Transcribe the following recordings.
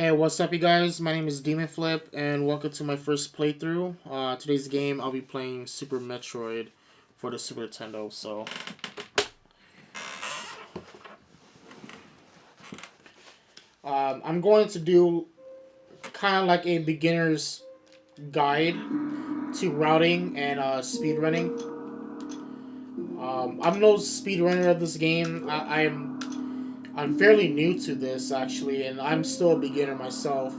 Hey, what's up, you guys? My name is Demon Flip, and welcome to my first playthrough. Today's game, I'll be playing Super Metroid for the Super Nintendo. I'm going to do kind of like a beginner's guide to routing and speedrunning. I'm no speedrunner of this game. I'm fairly new to this actually, and I'm still a beginner myself.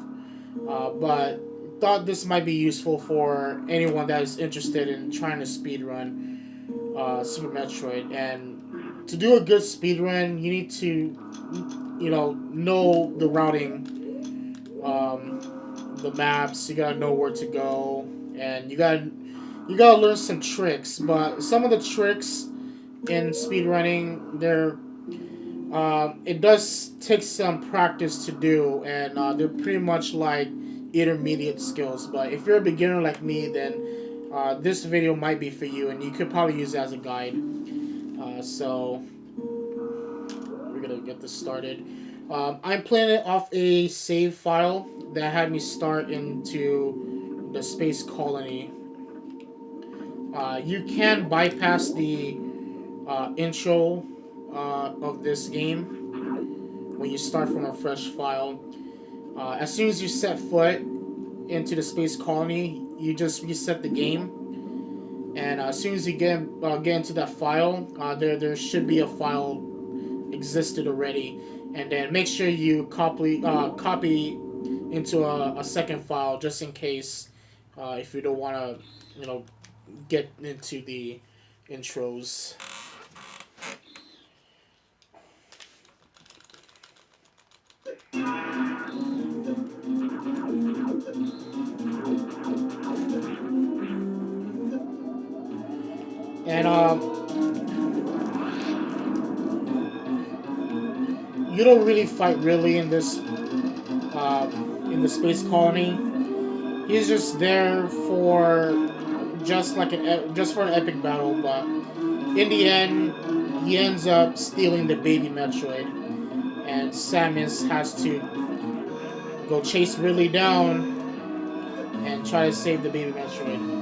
But thought this might be useful for anyone that is interested in trying to speedrun Super Metroid. And to do a good speedrun, you need to, know the routing, the maps. You gotta know where to go, and you gotta learn some tricks. But some of the tricks in speedrunning, it does take some practice to do, and they're pretty much like intermediate skills. But if you're a beginner like me, then this video might be for you, and you could probably use it as a guide. So we're gonna get this started. I'm playing it off a save file that had me start into the space colony. You can bypass the intro of this game when you start from a fresh file. As soon as you set foot into the space colony, you just reset the game. And as soon as you get into that file, there should be a file existed already, and then make sure you copy into a second file just in case if you don't want to get into the intros. And you don't really fight really in the space colony. He's just there for just for an epic battle, but in the end, he ends up stealing the baby Metroid, and Samus has to go chase Ridley down and try to save the baby Metroid.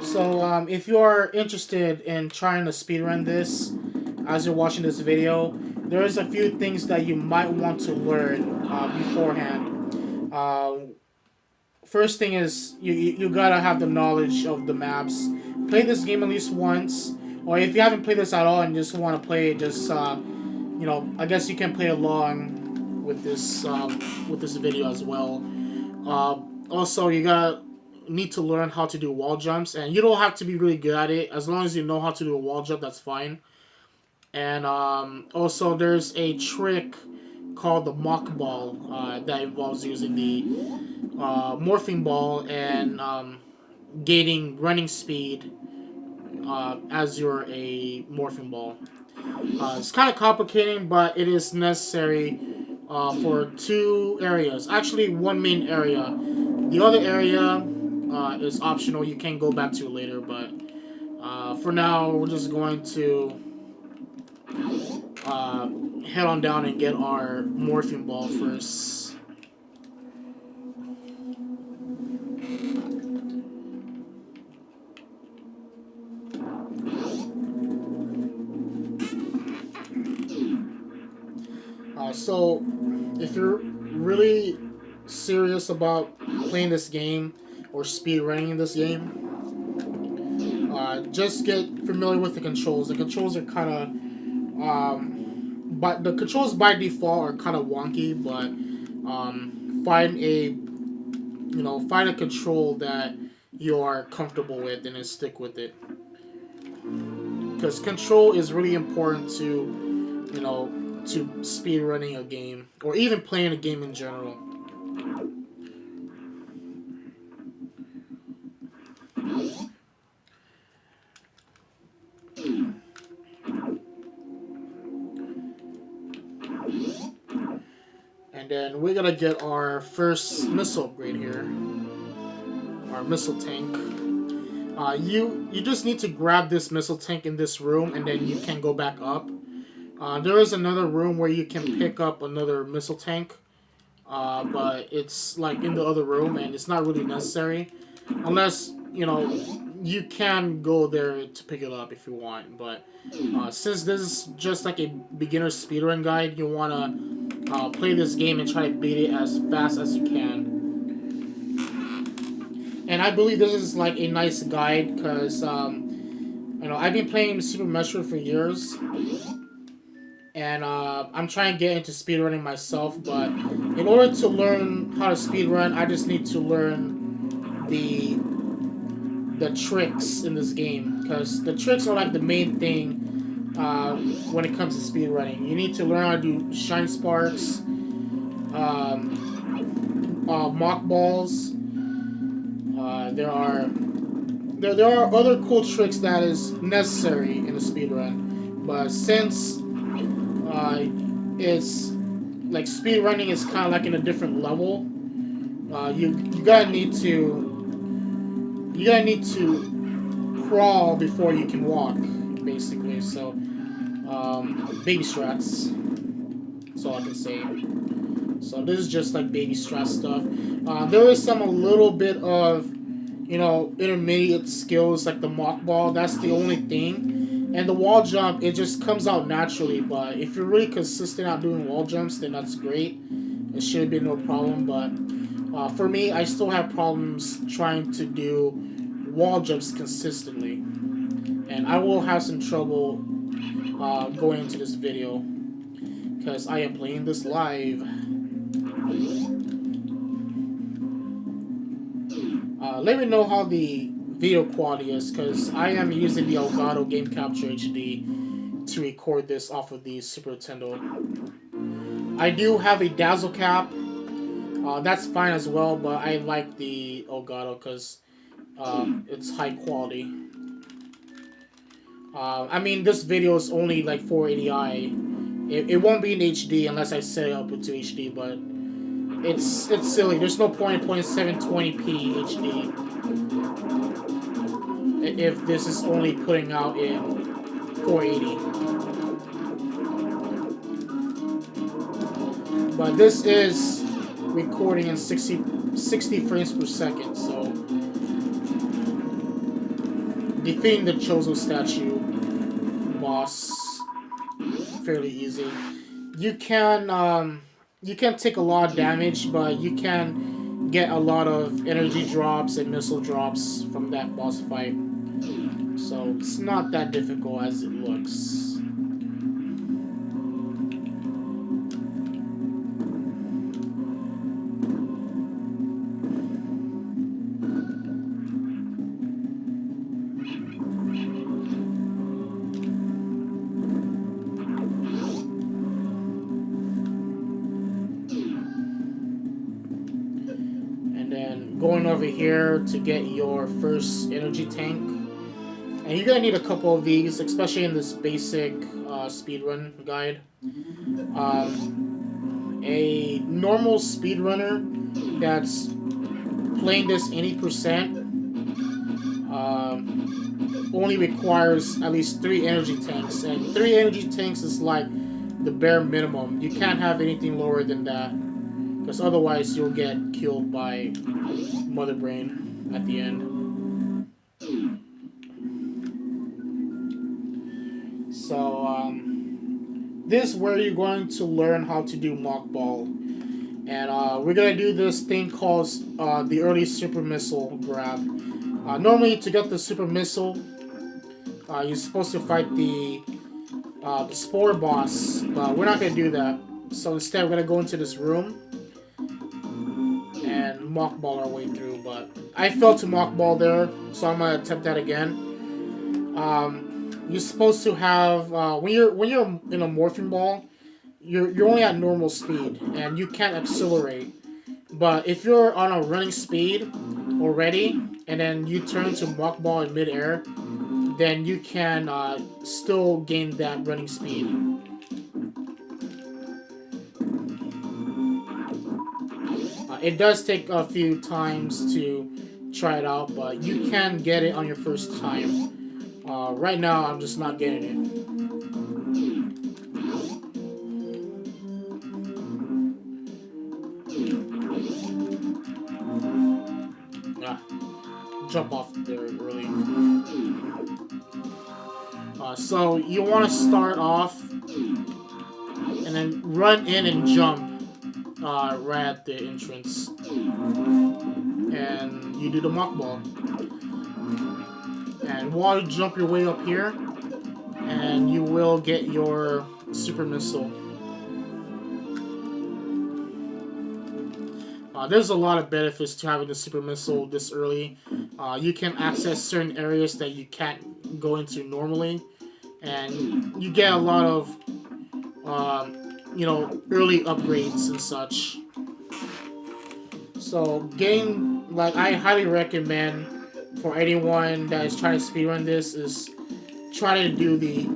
So, if you are interested in trying to speedrun this, as you're watching this video, there's a few things that you might want to learn beforehand. First thing is you gotta have the knowledge of the maps. Play this game at least once, or if you haven't played this at all and just want to play it, just I guess you can play along with this video as well. Also, you gotta need to learn how to do wall jumps, and you don't have to be really good at it. As long as you know how to do a wall jump, that's fine. And also, there's a trick called the mock ball that involves using the morphing ball and gaining running speed as you're a morphing ball. It's kind of complicating, but it is necessary for two areas. Actually, one main area. The other area is optional. You can go back to it later, but for now, we're just going to head on down and get our morphing ball first. So, if you're really serious about playing this game or speed running this game, just get familiar with the controls. The controls are kind of, but the controls by default are kind of wonky. But find a control that you are comfortable with and then stick with it. Because control is really important to speed running a game or even playing a game in general. And then we're gonna get our first missile upgrade here. Our missile tank. You just need to grab this missile tank in this room, and then you can go back up. There is another room where you can pick up another missile tank, but it's like in the other room, and it's not really necessary, unless you know you can go there to pick it up if you want. But since this is just like a beginner speedrun guide, you wanna play this game and try to beat it as fast as you can. And I believe this is like a nice guide because I've been playing Super Metroid for years, and I'm trying to get into speedrunning myself. But in order to learn how to speedrun, I just need to learn the tricks in this game, because the tricks are like the main thing when it comes to speedrunning. You need to learn how to do shine sparks, mock balls. There are other cool tricks that is necessary in a speedrun, but since it's like speedrunning is kind of like in a different level, you gotta need to crawl before you can walk, basically. So baby strats. That's all I can say. So this is just like baby strat stuff. There is a little bit of, intermediate skills like the mock ball. That's the only thing. And the wall jump, it just comes out naturally. But if you're really consistent at doing wall jumps, then that's great. It should be no problem. But for me, I still have problems trying to do wall jumps consistently. And I will have some trouble going into this video, because I am playing this live. Let me know how the video quality is, because I am using the Elgato Game Capture HD to record this off of the Super Nintendo. I do have a Dazzle Cap. That's fine as well, but I like the Elgato because it's high quality. I mean, this video is only like 480i. It won't be in HD unless I set it up into HD, but it's silly. There's no point in putting 720p HD if this is only putting out in 480. But this is recording in 60 frames per second, so defeating the Chozo statue boss fairly easy. You can take a lot of damage, but you can get a lot of energy drops and missile drops from that boss fight. So it's not that difficult as it looks. Going over here to get your first energy tank, and you're gonna need a couple of these, especially in this basic speedrun guide. A normal speedrunner that's playing this 80% only requires at least 3 energy tanks, and 3 energy tanks is like the bare minimum. You can't have anything lower than that, because otherwise you'll get killed by Mother Brain at the end. So this is where you're going to learn how to do mock ball, and we're gonna do this thing called the early super missile grab. Normally, to get the super missile, you're supposed to fight the spore boss, but we're not gonna do that. So instead, we're gonna go into this room and mock ball our way through, but I failed to mock ball there, so I'm gonna attempt that again. You're supposed to have when you're in a morphing ball, you're only at normal speed and you can't accelerate. But if you're on a running speed already and then you turn to mock ball in midair, then you can still gain that running speed. It does take a few times to try it out, but you can get it on your first time. Right now, I'm just not getting it. Ah, jump off there early. So you want to start off and then run in and jump right at the entrance, and you do the mock ball. And while you jump your way up here, and you will get your super missile. There's a lot of benefits to having the super missile this early. You can access certain areas that you can't go into normally, and you get a lot of early upgrades and such. So game, like, I highly recommend for anyone that is trying to speedrun this is try to do the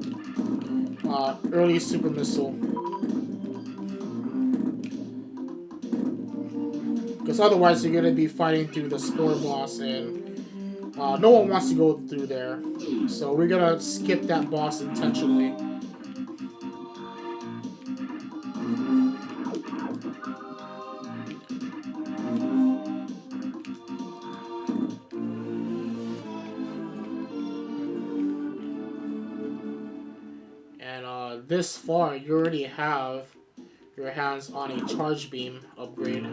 early super missile, because otherwise you're gonna be fighting through the spore boss, and no one wants to go through there. So we're gonna skip that boss intentionally. And this far, you already have your hands on a charge beam upgrade.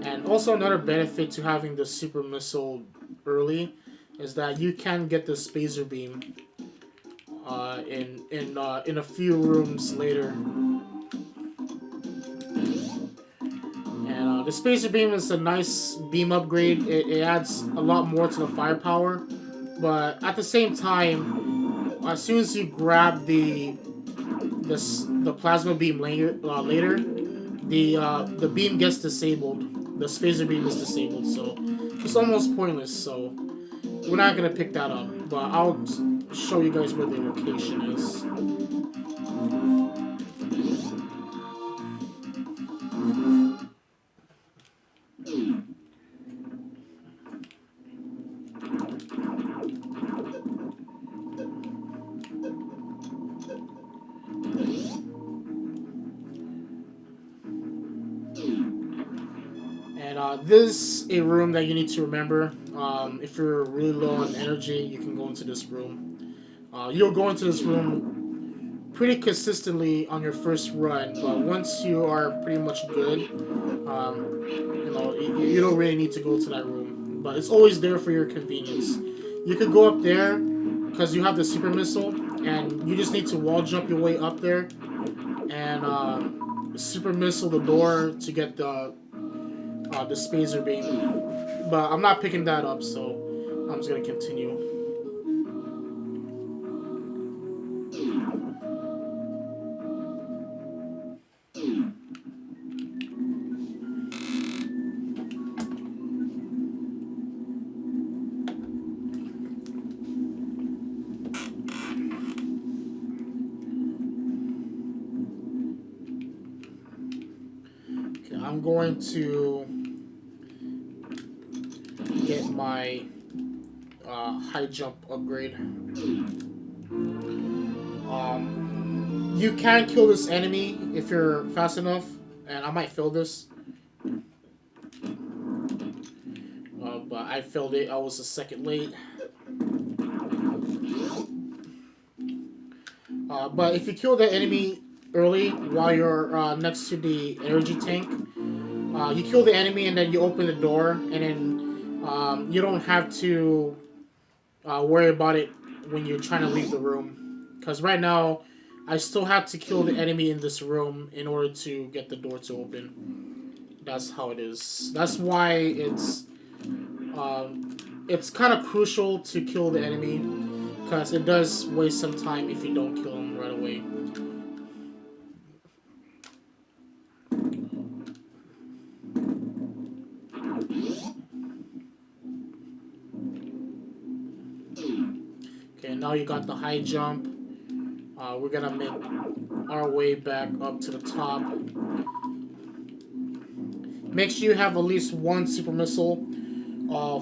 And also another benefit to having the super missile early is that you can get the spacer beam in a few rooms later. And the spacer beam is a nice beam upgrade. It adds a lot more to the firepower, but at the same time, as soon as you grab the plasma beam later, the beam gets disabled. The spacer beam is disabled, so it's almost pointless. So we're not gonna pick that up, but I'll show you guys where the location is. And this is a room that you need to remember. If you're really low on energy, you can go into this room. You'll go into this room pretty consistently on your first run, but once you are pretty much good, you don't really need to go to that room. But it's always there for your convenience. You could go up there because you have the super missile, and you just need to wall jump your way up there and super missile the door to get the spacer beam. But I'm not picking that up, so I'm just gonna continue. Okay, I'm going to get my high jump upgrade. You can kill this enemy if you're fast enough, and I might fail this. But I failed it. I was a second late. But if you kill the enemy early while you're next to the energy tank, you kill the enemy and then you open the door, and then you don't have to worry about it when you're trying to leave the room. Because right now, I still have to kill the enemy in this room in order to get the door to open. That's how it is. That's why it's kind of crucial to kill the enemy, because it does waste some time if you don't kill him right away. Okay, now you got the high jump. We're gonna make our way back up to the top. make sure you have at least one super missile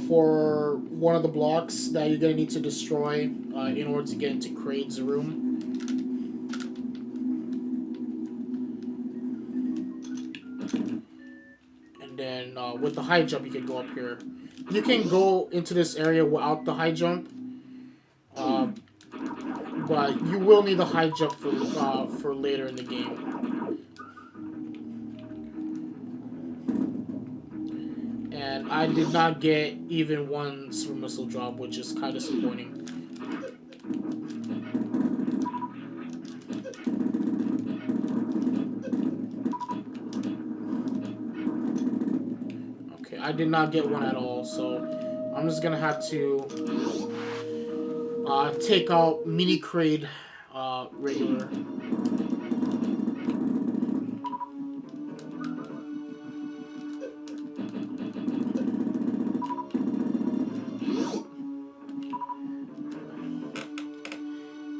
for one of the blocks that you're gonna need to destroy in order to get into Kraid's room. And then with the high jump, you can go up here. You can go into this area without the high jump, uh, but you will need the high jump for later in the game. And I did not get even one super missile drop, which is kind of disappointing. Okay, I did not get one at all, so I'm just gonna have to take out mini Kraid regular.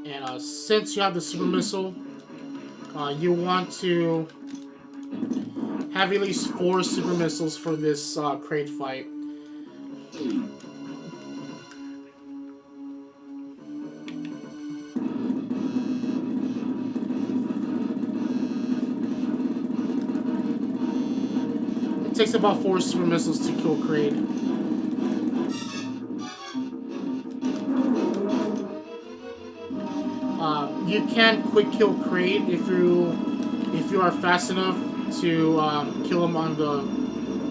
And since you have the super missile, you want to have at least 4 super missiles for this Kraid fight. It takes about 4 super missiles to kill Kraid. You can quick kill Kraid if you are fast enough to kill him on the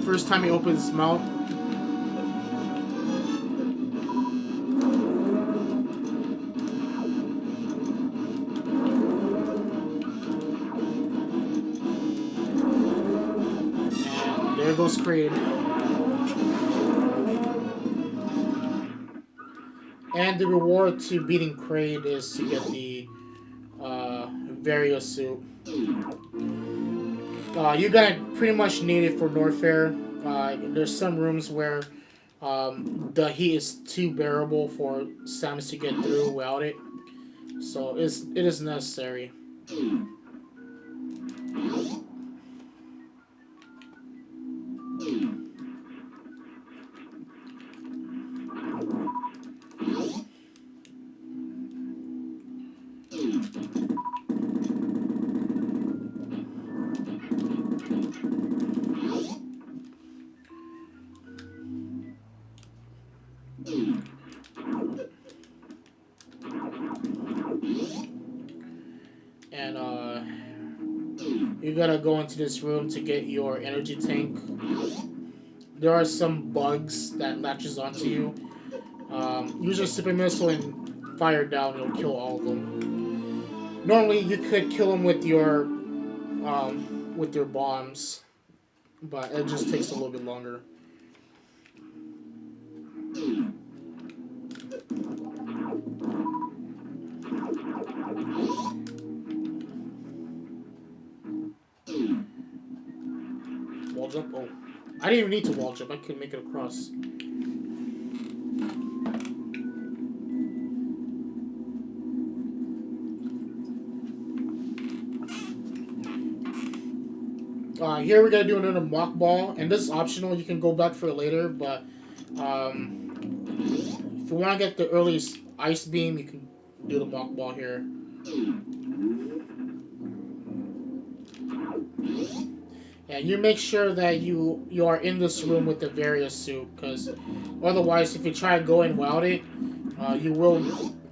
first time he opens his mouth. And there goes Kraid. And the reward to beating Kraid is to get the Vario suit. You're gonna pretty much need it for Norfair. There's some rooms where the heat is too bearable for Samus to get through without it, so it is necessary. And you gotta go into this room to get your energy tank. There are some bugs that latches onto you. Use your super missile and fire down, it'll kill all of them. Normally you could kill them with your bombs, but it just takes a little bit longer. Wall jump? Oh. I didn't even need to wall jump, I could make it across. Here we gotta do another mock ball, and this is optional, you can go back for it later, but if you want to get the earliest ice beam, you can do the mock ball here. And you make sure that you are in this room with the various suit, because otherwise, if you try to go in without it, you will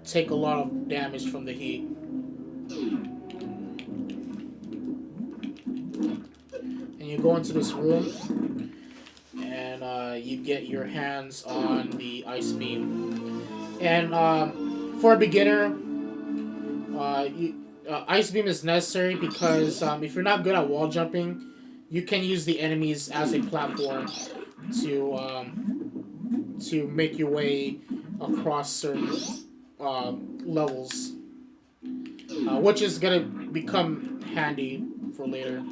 take a lot of damage from the heat. And you go into this room, and you get your hands on the ice beam. And for a beginner, ice beam is necessary because if you're not good at wall jumping, you can use the enemies as a platform to make your way across certain levels, which is gonna become handy for later.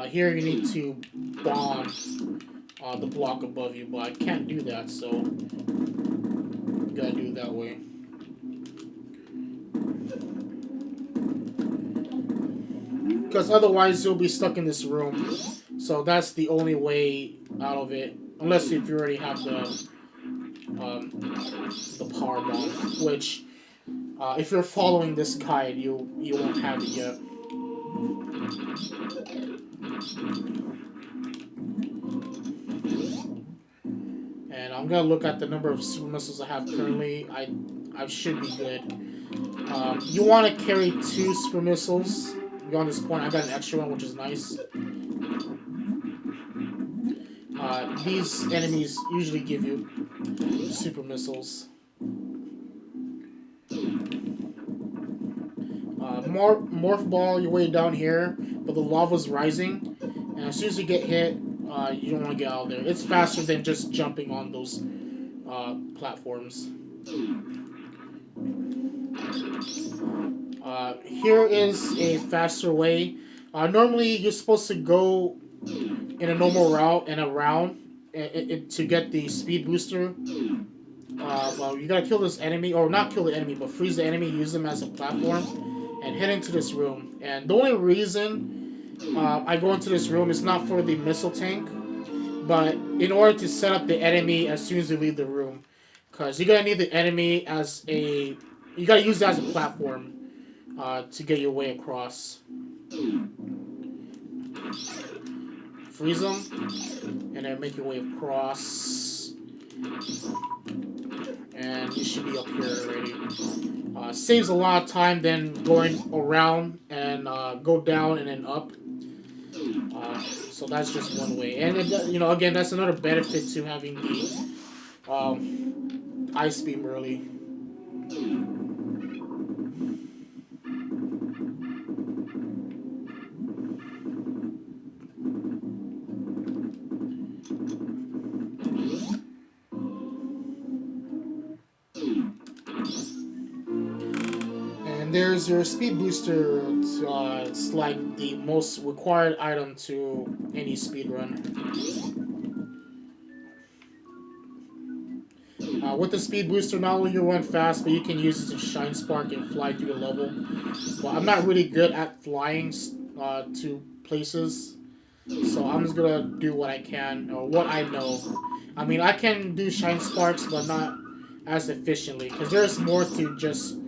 Here you need to bomb the block above you, but I can't do that, so you gotta do it that way. because otherwise you'll be stuck in this room. So that's the only way out of it, unless if you already have um, the power bomb, which if you're following this guide, you won't have it yet. And I'm gonna look at the number of super missiles I have currently. I should be good. You want to carry 2 super missiles. Beyond this point, I got an extra one, which is nice. These enemies usually give you super missiles. Morph ball your way down here, but the lava's rising, and as soon as you get hit, you don't want to get out of there. It's faster than just jumping on those platforms. Here is a faster way. Normally, you're supposed to go in a normal route and around to get the speed booster. Well, you gotta kill this enemy, or not kill the enemy, but freeze the enemy, use them as a platform, and head into this room. And the only reason I go into this room is not for the missile tank, but in order to set up the enemy as soon as you leave the room. Because you're gonna need the enemy as a... You gotta use it as a platform to get your way across. Freeze them, and then make your way across. And you should be up here already. Saves a lot of time than going around and go down and then up. So that's just one way. And again, that's another benefit to having the ice beam early. There's your speed booster. It's like the most required item to any speed run. With the speed booster, not only you run fast, but you can use it to shine spark and fly through the level. Well, I'm not really good at flying to places, so I'm just gonna do what I can or what I know. I mean, I can do shine sparks, but not as efficiently because there's more to just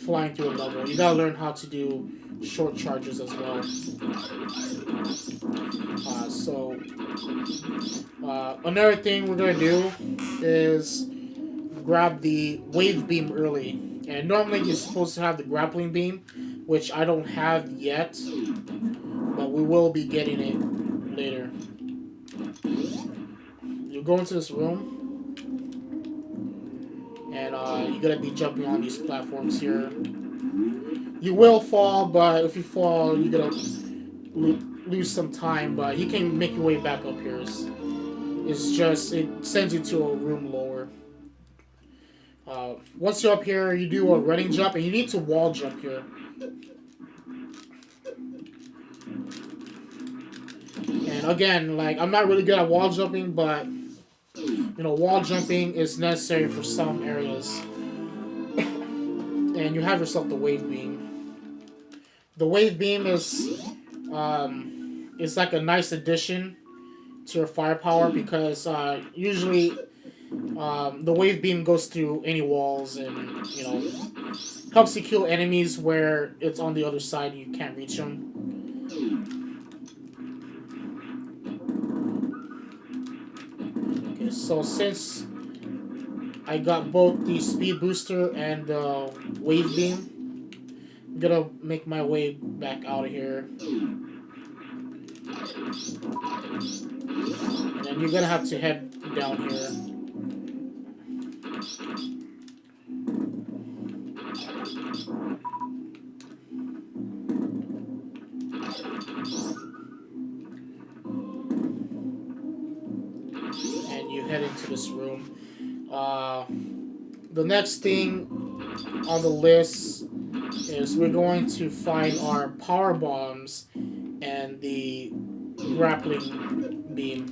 flying through a level. You gotta learn how to do short charges as well. Another thing we're gonna do is grab the wave beam early. And normally you're supposed to have the grappling beam, which I don't have yet, but we will be getting it later. You go into this room, and you're gonna be jumping on these platforms here. You will fall, but if you fall, you're gonna lose some time. But you can make your way back up here. It's just it sends you to a room lower. Once you're up here, you do a running jump, and you need to wall jump here. And again, like I'm not really good at wall jumping, but wall jumping is necessary for some areas. And you have yourself the wave beam. The wave beam is like a nice addition to your firepower because usually the wave beam goes through any walls and helps you kill enemies where it's on the other side and you can't reach them. Okay, so since I got both the speed booster and the wave beam, I'm gonna make my way back out of here. And then you're gonna have to head down here. And you head into this room. The next thing on the list is we're going to find our power bombs and the grappling beam.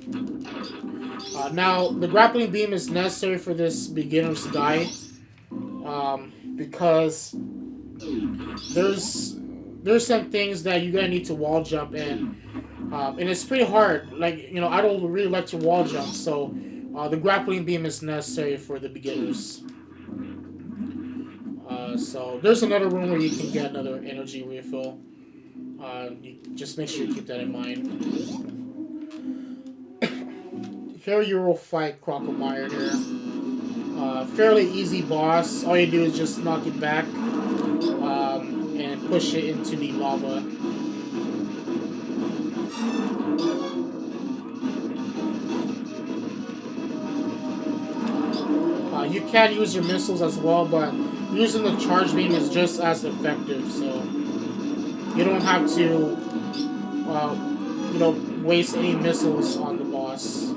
Now, the grappling beam is necessary for this beginner's guide because there's there's some things that you're gonna need to wall jump, and it's pretty hard. Like, I don't really like to wall jump, so the grappling beam is necessary for the beginners. So there's another room where you can get another energy refill. You just make sure you keep that in mind. Here you will fight Crocomire here. Fairly easy boss. All you do is just knock it back and push it into the lava. You can use your missiles as well, but using the charge beam is just as effective. So you don't have to, uh, waste any missiles on the boss.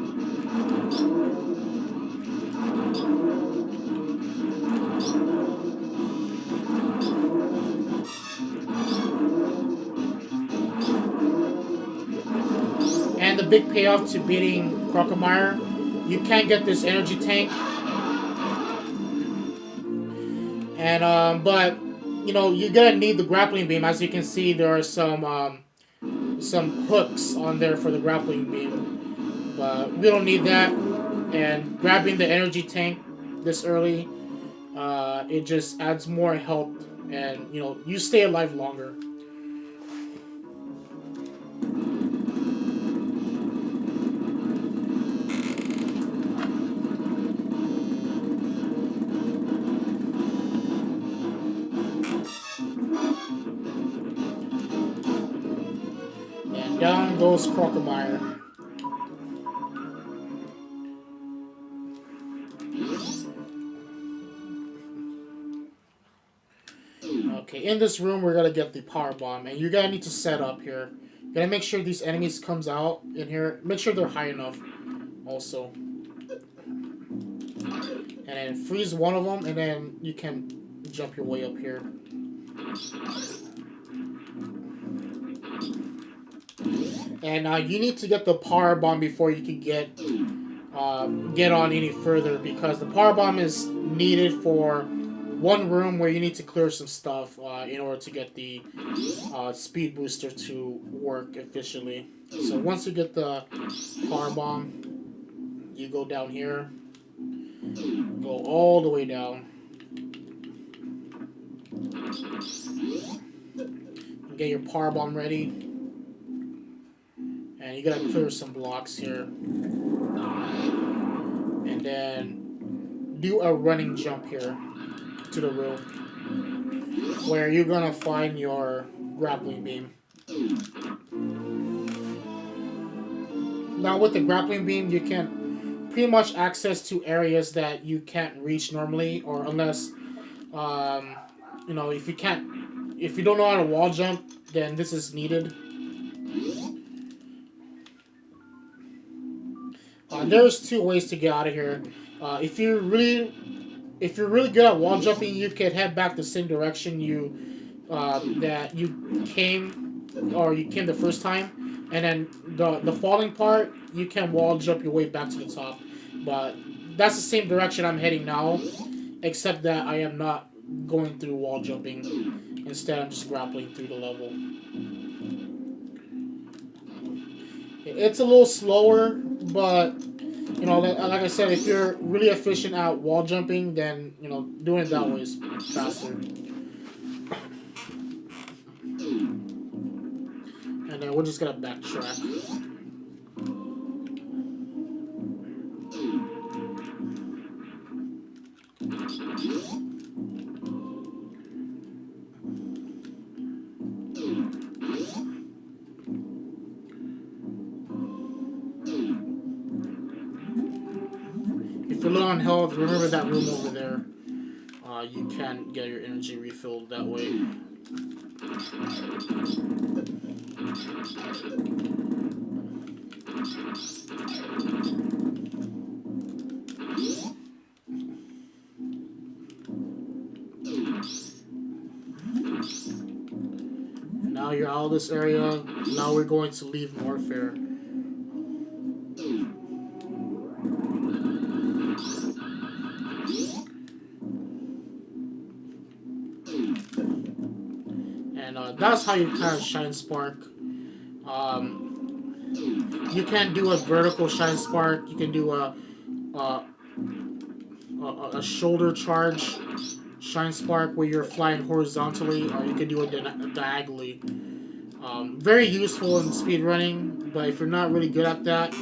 And the big payoff to beating Crocomire, you can get this energy tank. And but you're gonna need the grappling beam. As you can see, there are some hooks on there for the grappling beam, but we don't need that. And grabbing the energy tank this early, it just adds more health, and you stay alive longer. And down goes Crocomire. Okay, in this room we're gonna get the power bomb, and you're gonna need to set up here. You gotta make sure these enemies comes out in here. Make sure they're high enough, also. And then freeze one of them, and then you can jump your way up here. And you need to get the power bomb before you can get on any further, because the power bomb is needed for one room where you need to clear some stuff in order to get the speed booster to work efficiently. So once you get the power bomb, you go down here, go all the way down, and get your power bomb ready. And you gotta clear some blocks here, and then do a running jump here to the room where you're gonna find your grappling beam. Now with the grappling beam, you can pretty much access to areas that you can't reach normally, or unless if you don't know how to wall jump, then this is needed. There's two ways to get out of here. If you're really good at wall jumping, you can head back the same direction that you came the first time, and then the falling part, you can wall jump your way back to the top. But that's the same direction I'm heading now, except that I am not going through wall jumping. Instead, I'm just grappling through the level. It's a little slower, but like I said, if you're really efficient at wall jumping, then doing it that way is faster. And then we're just gonna backtrack. If you're low on health, remember that room over there. You can get your energy refilled that way. Now you're out of this area. Now we're going to leave Warfare. And that's how you kind of shine spark. You can do a vertical shine spark. You can do a, a shoulder charge shine spark where you're flying horizontally, or you can do it diagonally. Very useful in speedrunning, but if you're not really good at that,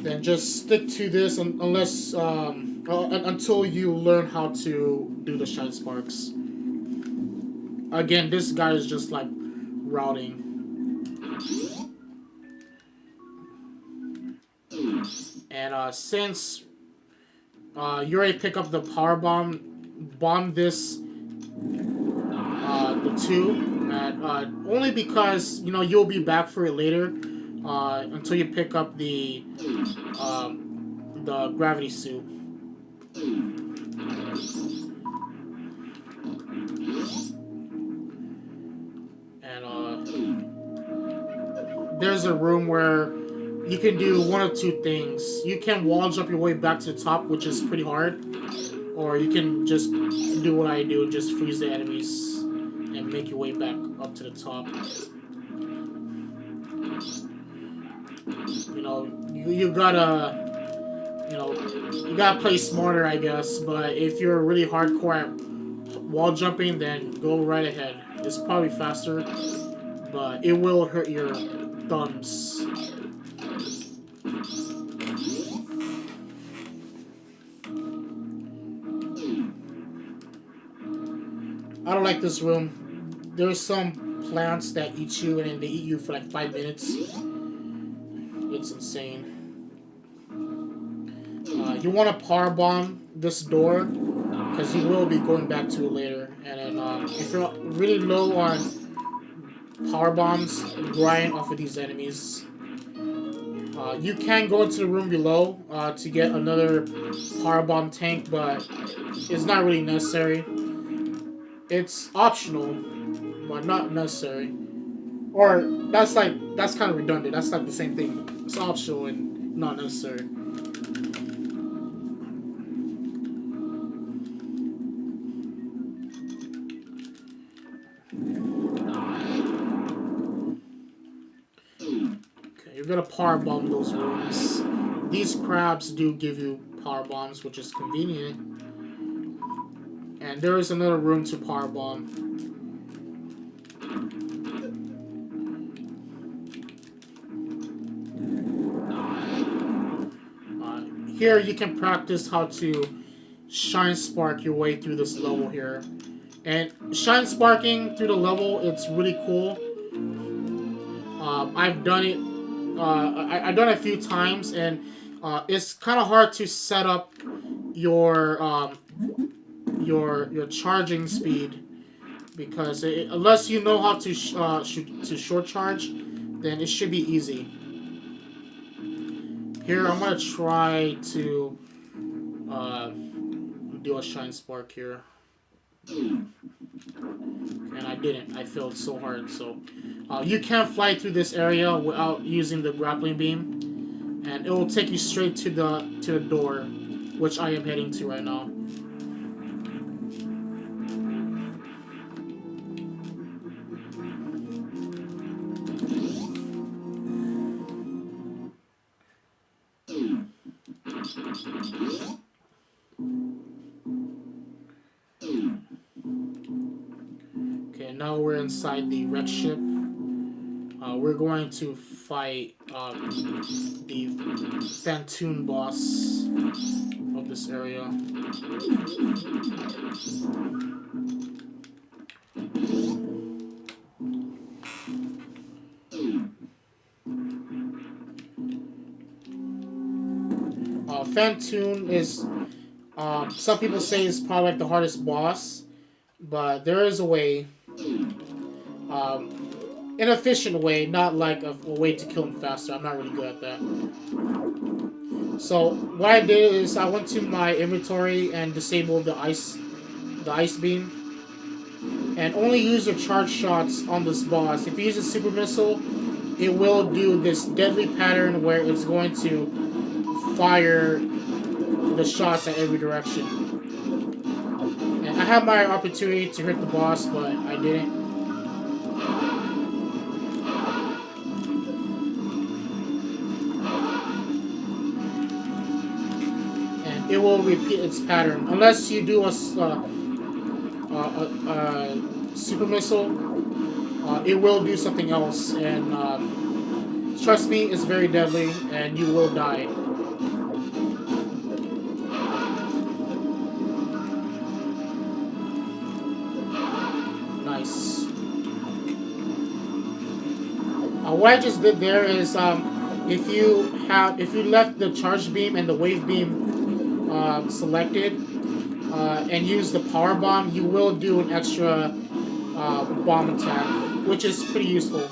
then just stick to this unless until you learn how to do the shine sparks. Again, this guy is just like routing. And since you already pick up the power bomb this the two, and only because you'll be back for it later until you pick up the gravity suit. And there's a room where you can do one of two things. You can wall jump your way back to the top, which is pretty hard, or you can just do what I do and just freeze the enemies and make your way back up to the top. You gotta you gotta play smarter, I guess. But if you're really hardcore at wall jumping, then go right ahead. It's probably faster, but it will hurt your thumbs. I don't like this room. There's some plants that eat you, and then they eat you for like 5 minutes. It's insane. You want to power bomb this door because you will be going back to it later. And then if you're really low on power bombs, grind off of these enemies. You can go into the room below to get another power bomb tank, but it's not really necessary. It's optional, but not necessary. Or that's kind of redundant. That's like the same thing. It's optional and not necessary. Okay, you're gonna power bomb those rooms. These crabs do give you power bombs, which is convenient. And there is another room to power bomb. Here you can practice how to shine spark your way through this level here. And shine sparking through the level, it's really cool. I've done it. I've done it a few times, and it's kind of hard to set up your charging speed because unless you know how to short charge, then it should be easy. Here, I'm gonna try to do a shine spark here, and I didn't. I failed so hard. So you can't fly through this area without using the grappling beam, and it will take you straight to the door, which I am heading to right now. Okay, now we're inside the wreck ship. We're going to fight the Phantoon boss of this area. Phantoon is, some people say is probably like the hardest boss, but there is a way, an efficient way, not like a way to kill him faster. I'm not really good at that. So what I did is I went to my inventory and disabled the ice beam, and only use the charge shots on this boss. If you use a super missile, it will do this deadly pattern where it's going to fire the shots at every direction. And I had my opportunity to hit the boss, but I didn't. it will repeat its pattern unless you do super missile. It will do something else, and trust me, it's very deadly, and you will die. Nice. What I just did there is, if you left the charge beam and the wave beam selected, and use the power bomb, you will do an extra bomb attack, which is pretty useful.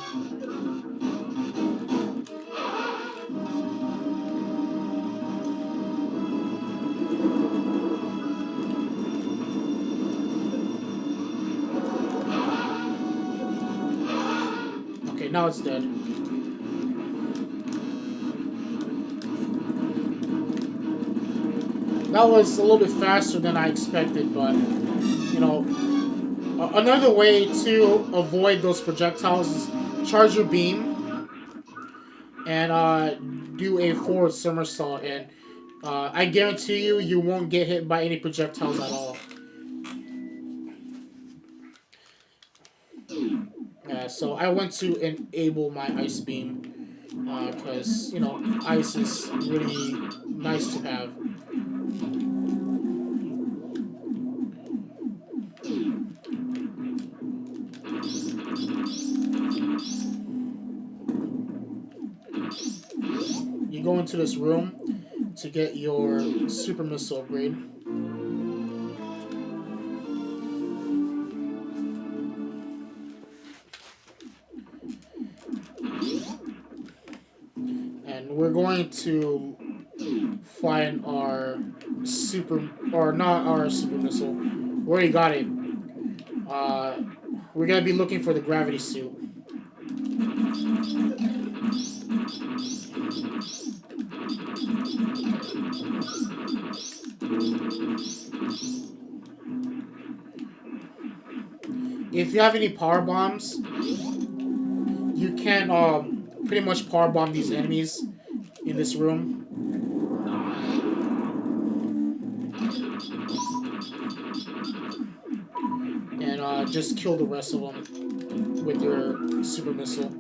Okay, now it's dead. That was a little bit faster than I expected, but you know, another way to avoid those projectiles is charge your beam and do a forward somersault, and I guarantee you, you won't get hit by any projectiles at all. Yeah, so I went to enable my ice beam because you know ice is really nice to have. You go into this room to get your super missile upgrade. And we're going to find our super, or not our super missile. We already got it. Uh, we're gonna be looking for the gravity suit. If you have any power bombs, you can pretty much power bomb these enemies in this room. And just kill the rest of them with your super missile.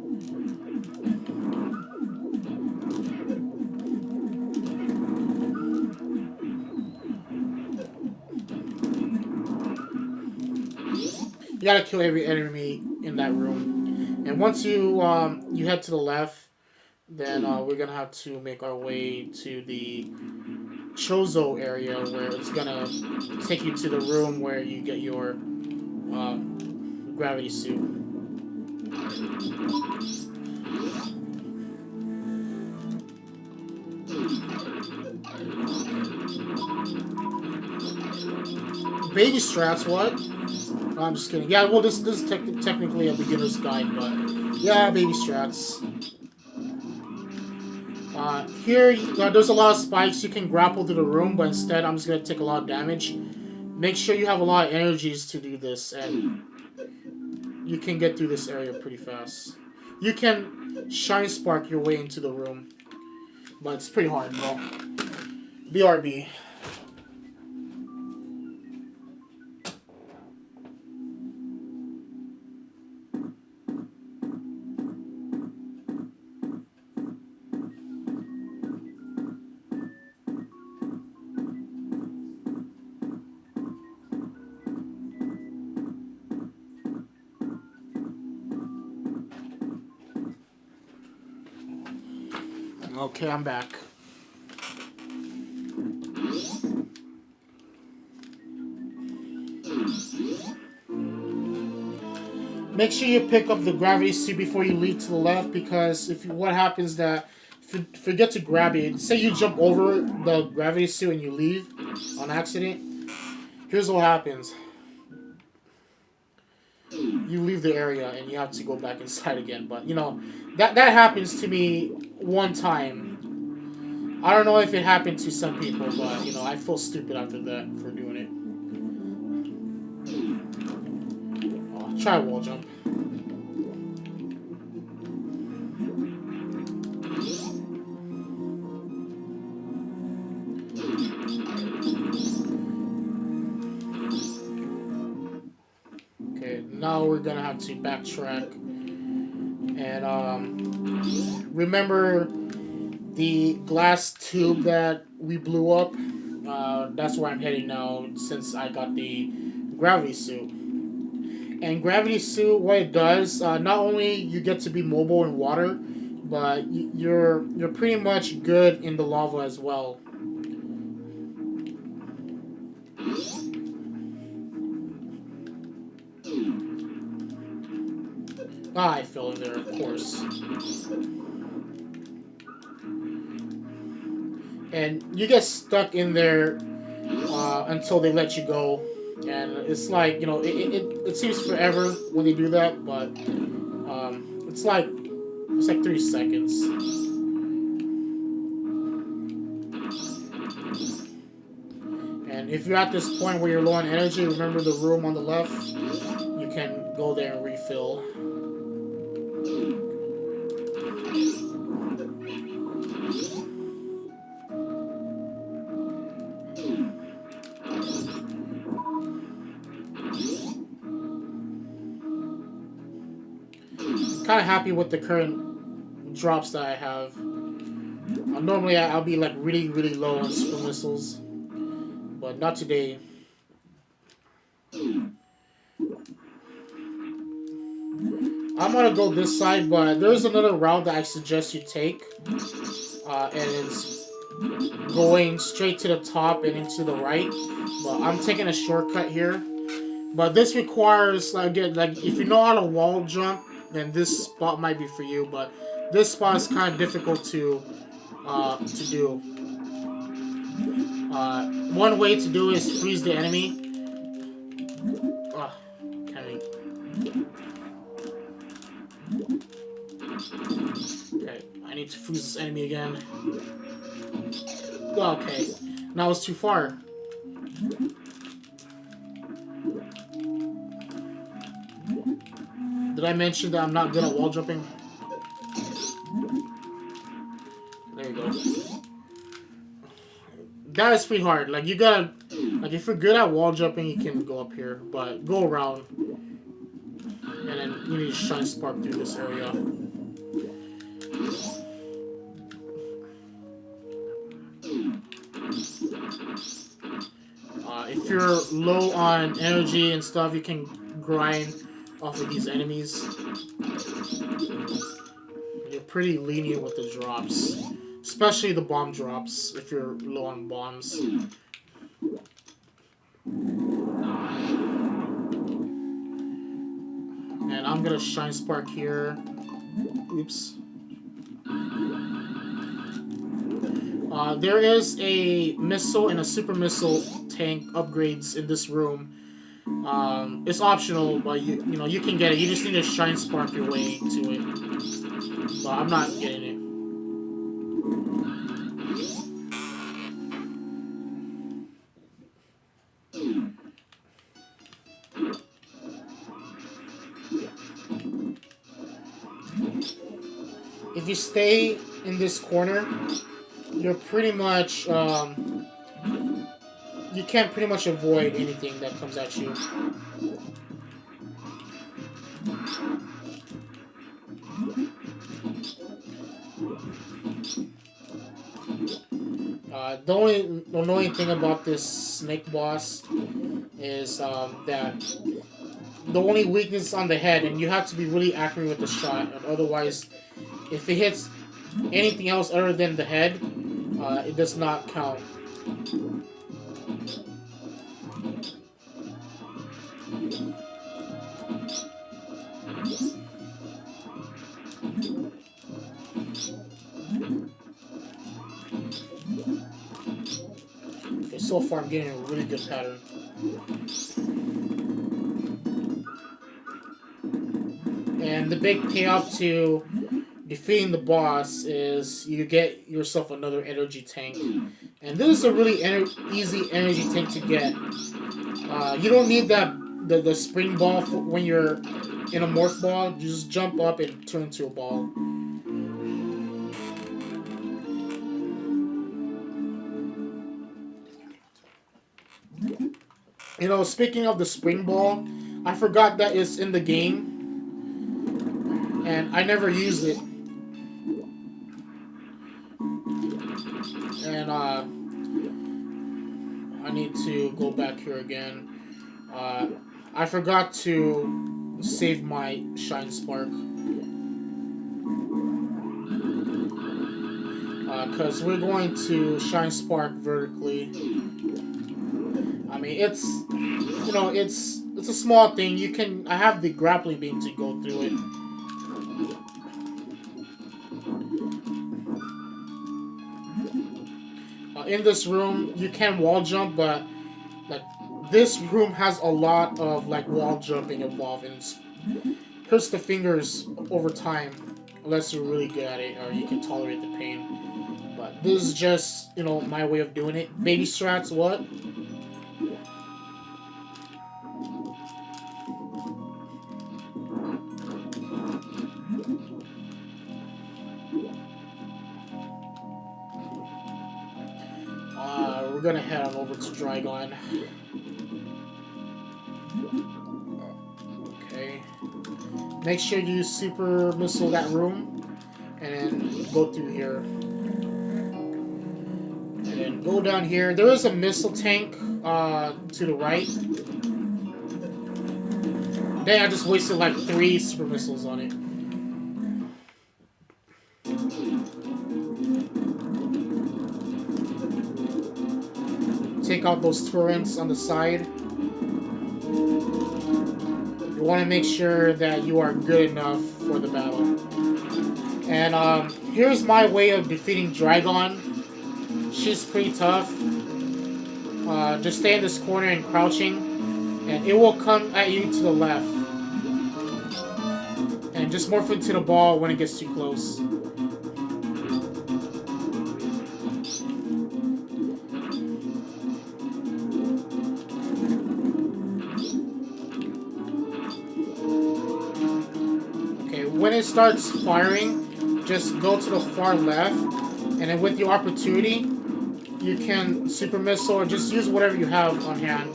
You gotta kill every enemy in that room. And once you head to the left, then we're gonna have to make our way to the Chozo area, where it's gonna take you to the room where you get your uh, gravity suit. Baby strats, what? No, I'm just kidding. Yeah, well, this is technically a beginner's guide, but yeah, baby strats. Here, there's a lot of spikes. You can grapple through the room, but instead, I'm just gonna take a lot of damage. Make sure you have a lot of energies to do this, and you can get through this area pretty fast. You can shine spark your way into the room, but it's pretty hard, bro. BRB. Okay, I'm back. Make sure you pick up the gravity suit before you leave to the left, because what happens that if you forget to grab it, say you jump over the gravity suit and you leave on accident, here's what happens. You leave the area and you have to go back inside again. But you know, that happens to me one time. I don't know if it happened to some people, but you know, I feel stupid after that for doing it. Oh, try wall jump. now we're gonna have to backtrack and remember the glass tube that we blew up. That's where I'm heading now since I got the gravity suit. And gravity suit, what it does, not only you get to be mobile in water, but you're pretty much good in the lava as well. Ah, I fell in there, of course. And you get stuck in there until they let you go. And it's like, it seems forever when they do that, but it's like 3 seconds. And if you're at this point where you're low on energy, remember the room on the left. You can go there and refill. I'm kind of happy with the current drops that I have. Normally I'll be like really, really low on super missiles, but not today. I'm gonna go this side, but there's another route that I suggest you take, and it's going straight to the top and into the right. But I'm taking a shortcut here. But this requires, again, like if you know how to wall jump, then this spot might be for you. But this spot is kind of difficult to do. One way to do is freeze the enemy. Uh, can Okay, I need to freeze this enemy again. Okay, now it's too far. Did I mention that I'm not good at wall jumping? There you go. That is pretty hard. Like, you gotta... Like, if you're good at wall jumping, you can go up here. But go around. And then you need to shine spark through this area. If you're low on energy and stuff, you can grind off of these enemies. You're pretty lenient with the drops. Especially the bomb drops, if you're low on bombs. And I'm gonna shine spark here. Oops. There is a missile and a super missile tank upgrades in this room. It's optional, but you can get it. You just need to shine spark your way to it. But I'm not getting it. If you stay in this corner, you're pretty much you can't pretty much avoid anything that comes at you. The annoying thing about this snake boss is that the only weakness is on the head, and you have to be really accurate with the shot, and otherwise, if it hits anything else other than the head, it does not count. Okay, so far I'm getting a really good pattern. And the big payoff to defeating the boss is you get yourself another energy tank. And this is a really easy energy tank to get. You don't need the spring ball when you're in a morph ball. You just jump up and turn into a ball. Speaking of the spring ball, I forgot that it's in the game, and I never used it. And I need to go back here again. Uh, I forgot to save my Shine Spark. Because we're going to Shine Spark vertically. I mean, it's a small thing. You can, I have the grappling beam to go through it. In this room, you can wall jump, but like this room has a lot of like wall jumping involved, and it hurts the fingers over time, unless you're really good at it or you can tolerate the pain. But this is just my way of doing it. Baby strats, what? We're gonna head on over to Dragon. Okay. Make sure you super missile that room, and then go through here. And then go down here. There is a missile tank to the right. Dang, I just wasted like 3 super missiles on it. Take out those turrets on the side. You want to make sure that you are good enough for the battle. And here's my way of defeating Dragon. She's pretty tough. Just stay in this corner and crouching, and it will come at you to the left. And just morph into the ball when it gets too close. Okay, when it starts firing, just go to the far left, and then with your opportunity, you can super missile or just use whatever you have on hand.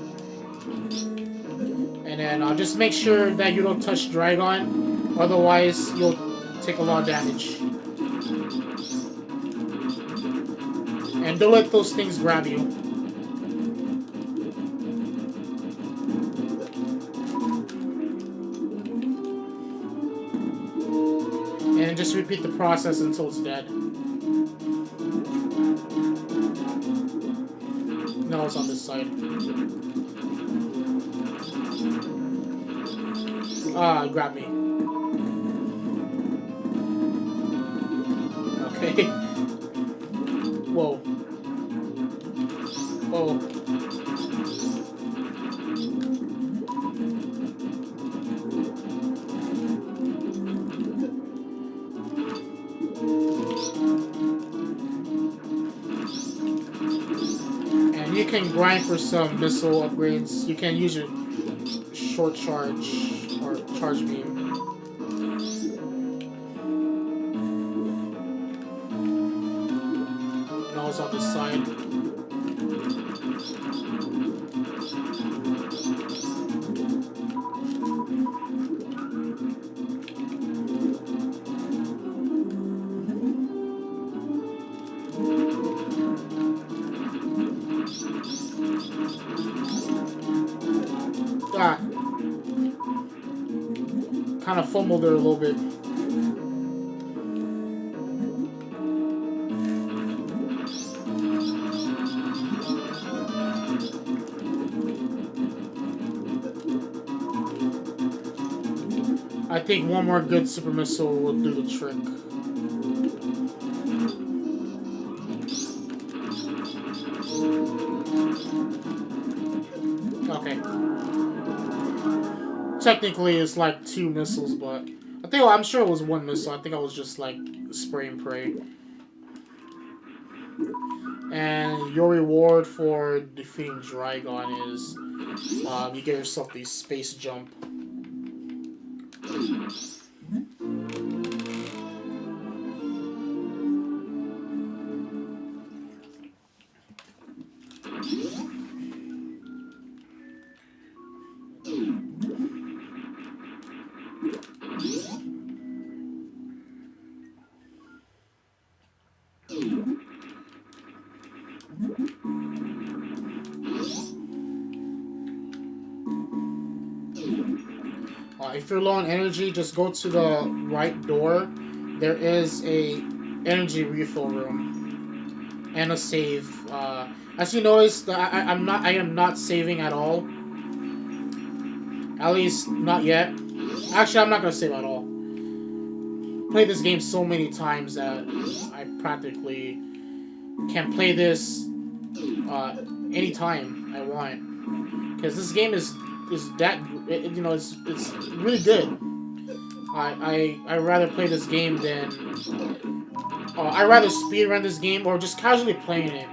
And then just make sure that you don't touch Dragon, otherwise you'll take a lot of damage. And don't let those things grab you. And just repeat the process until it's dead. No, it's on this side. Grab me. Okay. Whoa. Whoa. And you can grind for some missile upgrades. You can use your short charge or charge beam. No, it's on this side. Ah. Kind of fumbled there a little bit. I think one more good super missile will do the trick. Okay. Technically, it's like 2 missiles, but I'm sure it was 1 missile. I think I was just like spray and pray. And your reward for defeating Dragon is you get yourself the space jump. If you're low on energy, just go to the right door. There is a energy refill room and a save. As you notice, I am not saving at all. At least not yet. Actually, I'm not gonna save at all. Played this game so many times that I practically can play this anytime I want. Because this game is that it's really good. I rather play this game than I rather speedrun this game or just casually playing it,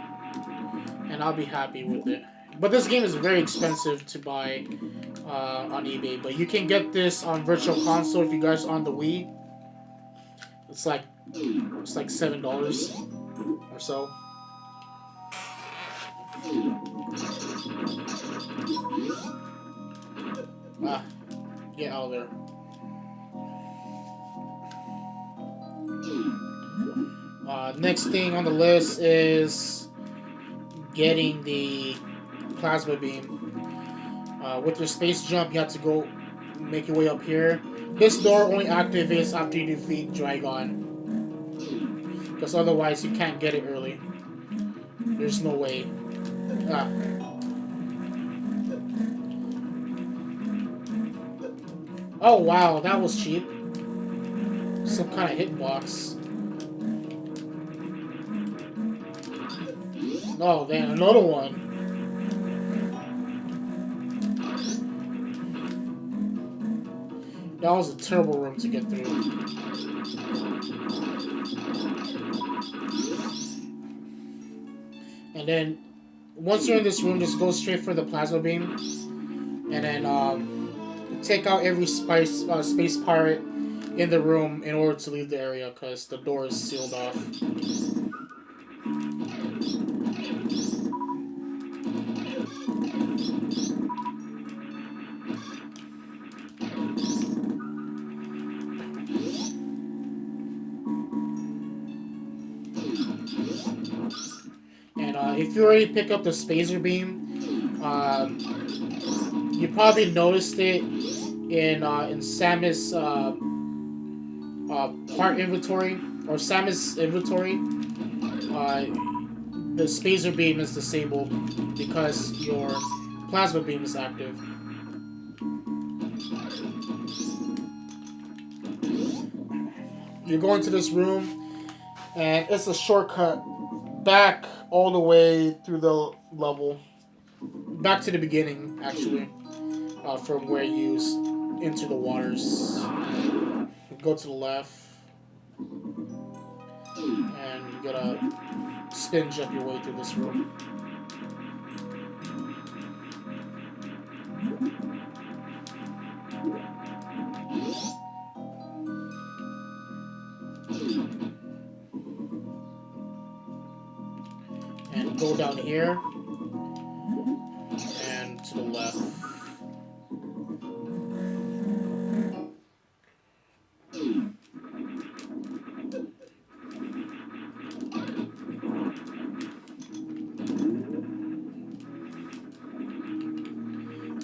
and I'll be happy with it. But this game is very expensive to buy on eBay. But you can get this on Virtual Console if you guys are on the Wii. It's like $7 or so. Ah, get out of there. Next thing on the list is getting the plasma beam. With your space jump, you have to go make your way up here. This door only activates after you defeat Dragon, because otherwise you can't get it early. There's no way. Ah. Oh wow, that was cheap. Some kind of hitbox. Oh, then another one. That was a terrible room to get through. And then, once you're in this room, just go straight for the plasma beam. And then take out every space pirate in the room in order to leave the area, because the door is sealed off. And if you already pick up the spacer beam, you probably noticed it in Samus part inventory or Samus inventory. The spacer beam is disabled because your plasma beam is active. You go into this room, and it's a shortcut back all the way through the level, back to the beginning, actually, from where you enter the waters. Go to the left, and you gotta spin jump your way through this room. And go down here, and to the left.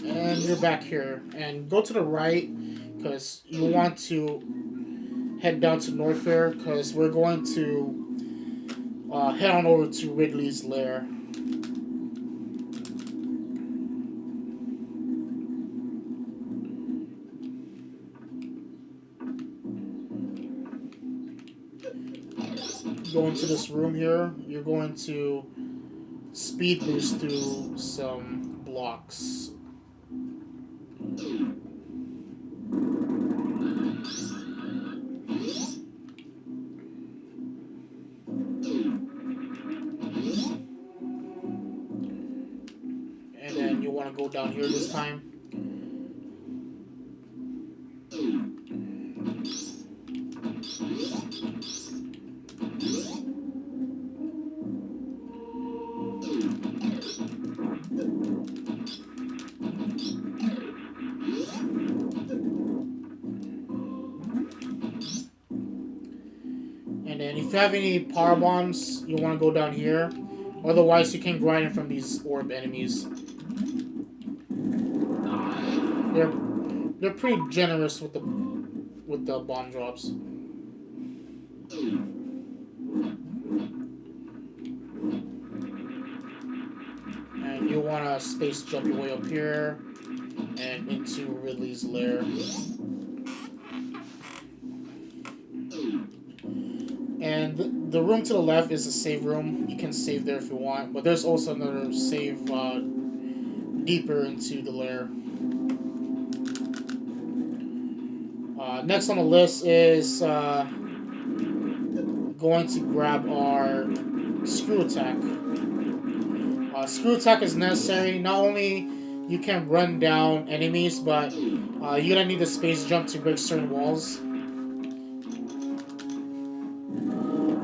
And you're back here. And go to the right, because you want to head down to Norfair, because we're going to head on over to Ridley's lair. Go into this room here. You're going to speed boost through some blocks. And then you want to go down here this time. And then if you have any power bombs, you want to go down here. Otherwise, you can grind it from these orb enemies. They're pretty generous with the bomb drops. And you want to space jump your way up here and into Ridley's lair. And the room to the left is a save room. You can save there if you want, but there's also another save deeper into the lair. Next on the list is going to grab our screw attack. Screw attack is necessary. Not only you can run down enemies, but you're gonna need the space jump to break certain walls.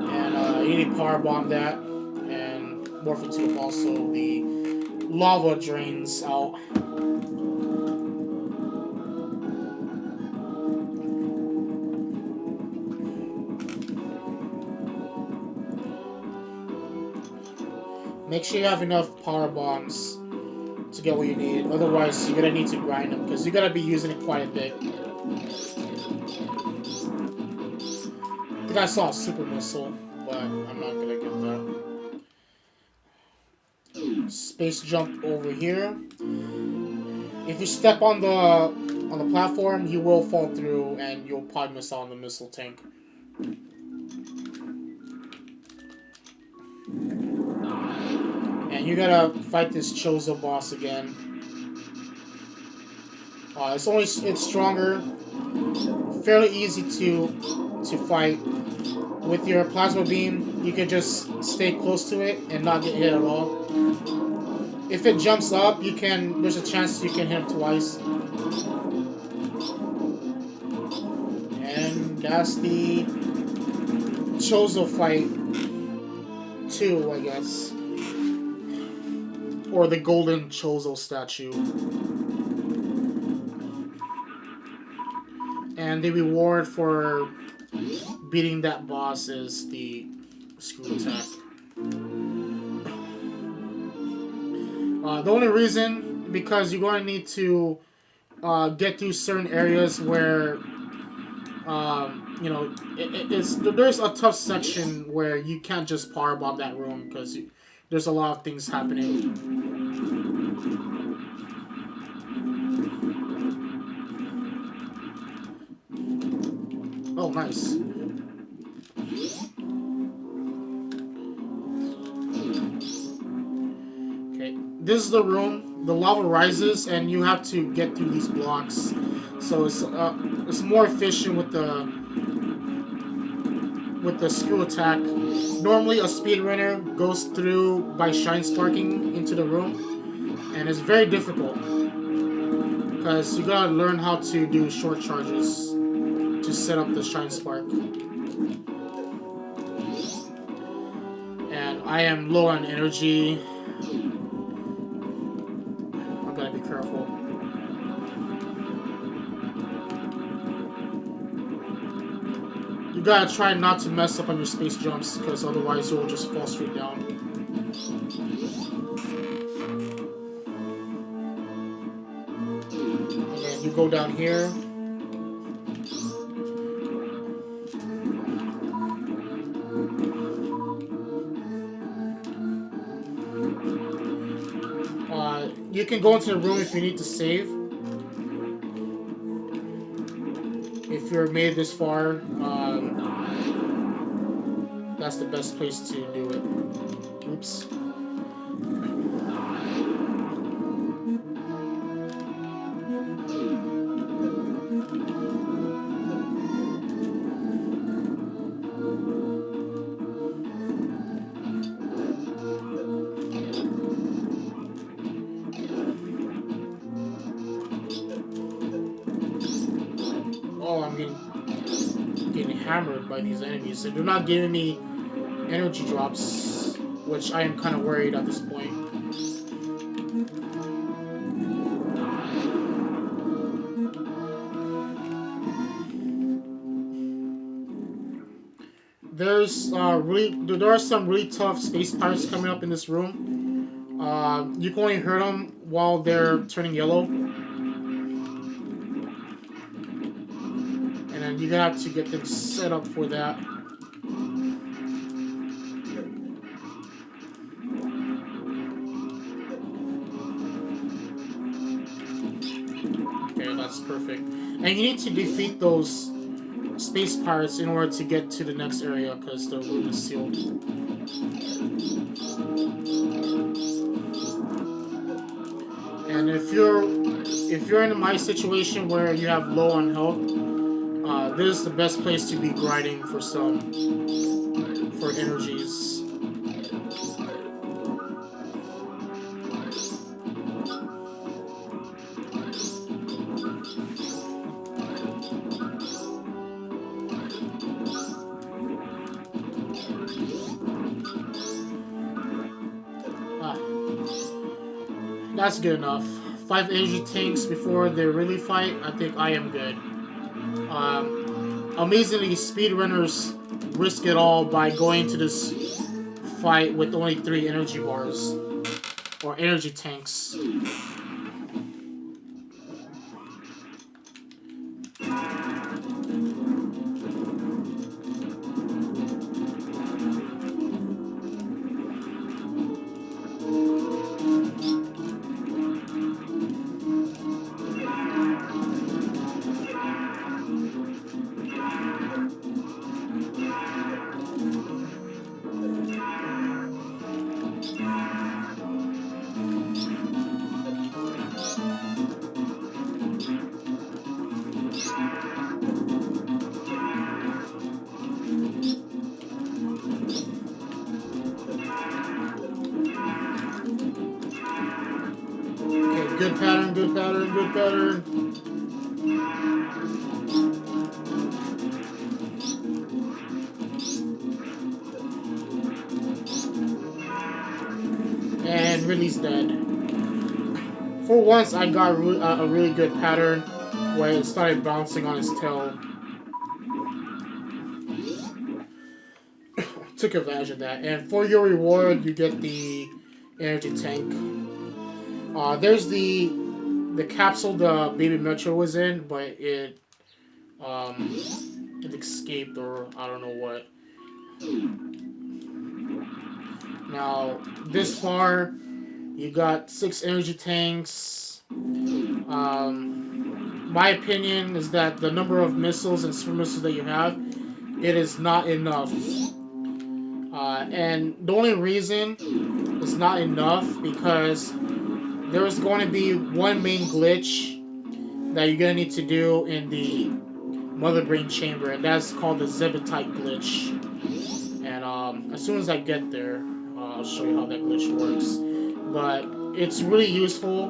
And you need power bomb that and morph into also the lava drains out. Make sure you have enough power bombs to get what you need. Otherwise, you're gonna need to grind them because you're gonna be using it quite a bit. I think I saw a super missile, but I'm not gonna get that. Space jump over here. If you step on the platform, you will fall through and you'll probably miss out on the missile tank. And you gotta fight this Chozo boss again. It's stronger, fairly easy to fight. With your plasma beam, you can just stay close to it and not get hit at all. If it jumps up, there's a chance you can hit him twice. And that's the Chozo fight 2, I guess. Or the golden Chozo statue. And the reward for beating that boss is the screw attack. The only reason, because you're going to need to get through certain areas where, there's a tough section where you can't just power bomb that room because there's a lot of things happening. Oh, nice. Okay, this is the room. The lava rises, and you have to get through these blocks. So it's more efficient with the screw attack. Normally, a speedrunner goes through by shine sparking into the room, and it's very difficult because you gotta learn how to do short charges to set up the shine spark. And I am low on energy. I gotta be careful. You gotta try not to mess up on your space jumps because otherwise you'll just fall straight down. And then you go down here. You can go into the room if you need to save. If you're made this far, that's the best place to do it. Oops. Oh, I'm getting hammered by these enemies. They're not giving me energy drops, which I am kind of worried at this point. There are some really tough space pirates coming up in this room. You can only hurt them while they're turning yellow. and you're gonna have to get them set up for that. Okay, that's perfect. And you need to defeat those space pirates in order to get to the next area because the room is sealed. And if you're in my situation where you have low on health, this is the best place to be grinding for energies. Ah, that's good enough. 5 energy tanks before they really fight. I think I am good. Amazingly, speedrunners risk it all by going to this fight with only 3 energy bars or energy tanks. Okay, good pattern, good pattern, good pattern. And Ridley's dead. For once, I got a really good pattern where it started bouncing on his tail. Took advantage of that. And for your reward, you get the energy tank. There's the capsule the baby Metro was in, but um it escaped or I don't know what. Now this far, you got 6 energy tanks. My opinion is that the number of missiles and super missiles that you have, it is not enough. And the only reason it's not enough because there is going to be one main glitch that you're going to need to do in the mother brain chamber, and that's called the Zebetite glitch. And as soon as I get there, I'll show you how that glitch works. But it's really useful,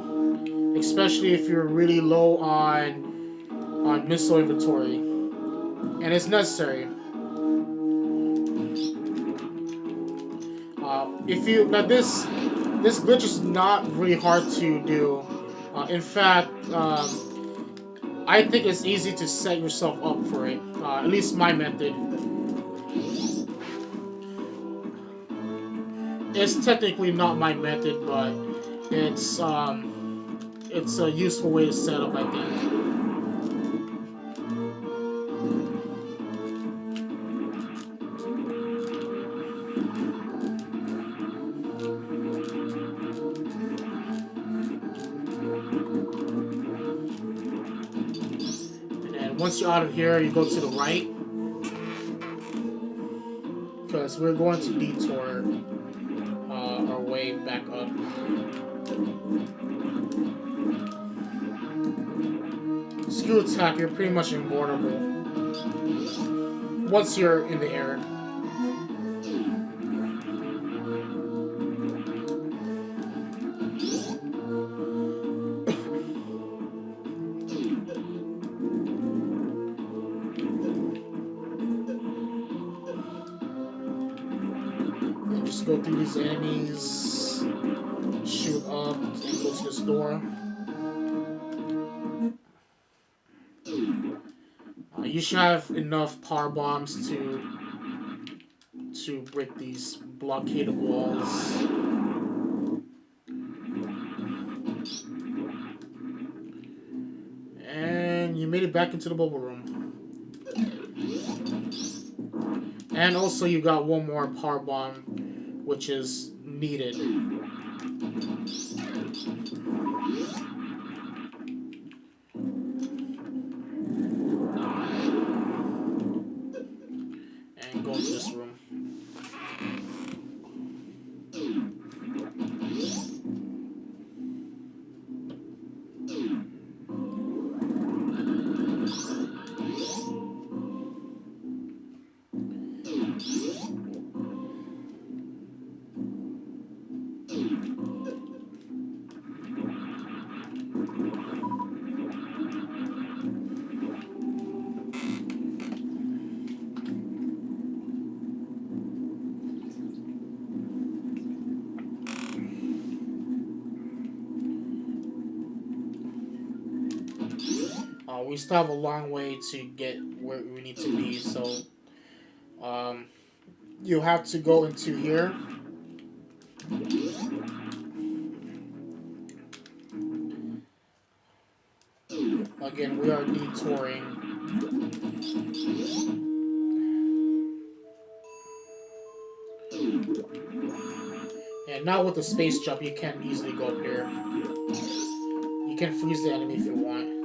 especially if you're really low on missile inventory, and it's necessary. If you now this glitch is not really hard to do. In fact, I think it's easy to set yourself up for it. At least my method. It's technically not my method, but it's a useful way to set up, I think. Once you're out of here, you go to the right. Because we're going to detour our way back up. Skill attack, you're pretty much invulnerable. Once you're in the air. Just go through these enemies, shoot up, and go to this door. You should have enough power bombs to break these blockaded walls. And you made it back into the bubble room. And also you got one more power bomb, which is needed. And go into this room. We still have a long way to get where we need to be, so um, you have to go into here. Again, we are detouring. And now with the space jump, you can easily go up here. You can freeze the enemy if you want.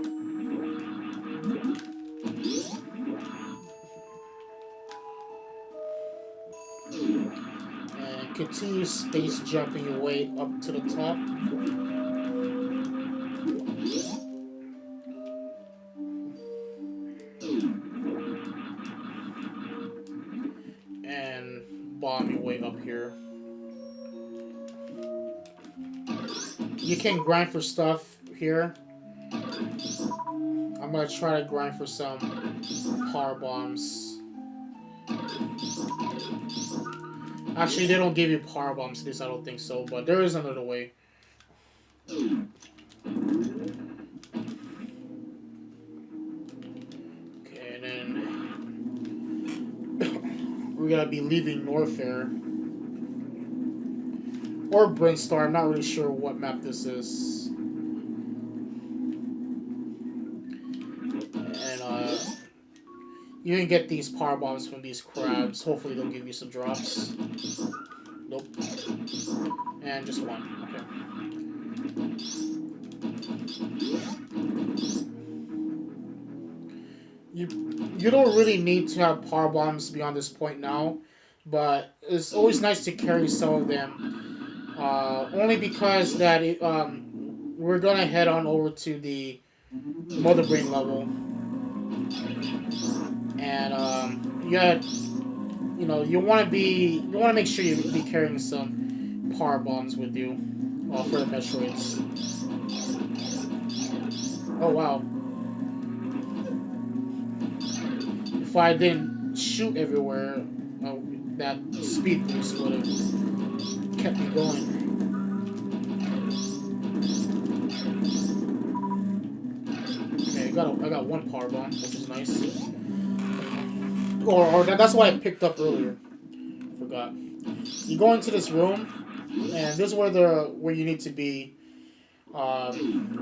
And continue space jumping your way up to the top. And bomb your way up here. You can grind for stuff here. I'm gonna try to grind for some power bombs. Actually, they don't give you power bombs, at least I don't think so, but there is another way. Okay, and then we're gonna be leaving Norfair. Or Brinstar, I'm not really sure what map this is. And you can get these power bombs from these crabs. Hopefully they'll give you some drops. Nope. And just one. Okay. You don't really need to have power bombs beyond this point now, but it's always nice to carry some of them. Only because that we're gonna head on over to the Mother Brain level, and you want to make sure you be carrying some power bombs with you for the Metroids. Oh wow! If I didn't shoot everywhere, that speed boost would have kept me going. Okay, I got one power bomb, which is nice. Or that's what I picked up earlier. Forgot. You go into this room, and this is where you need to be.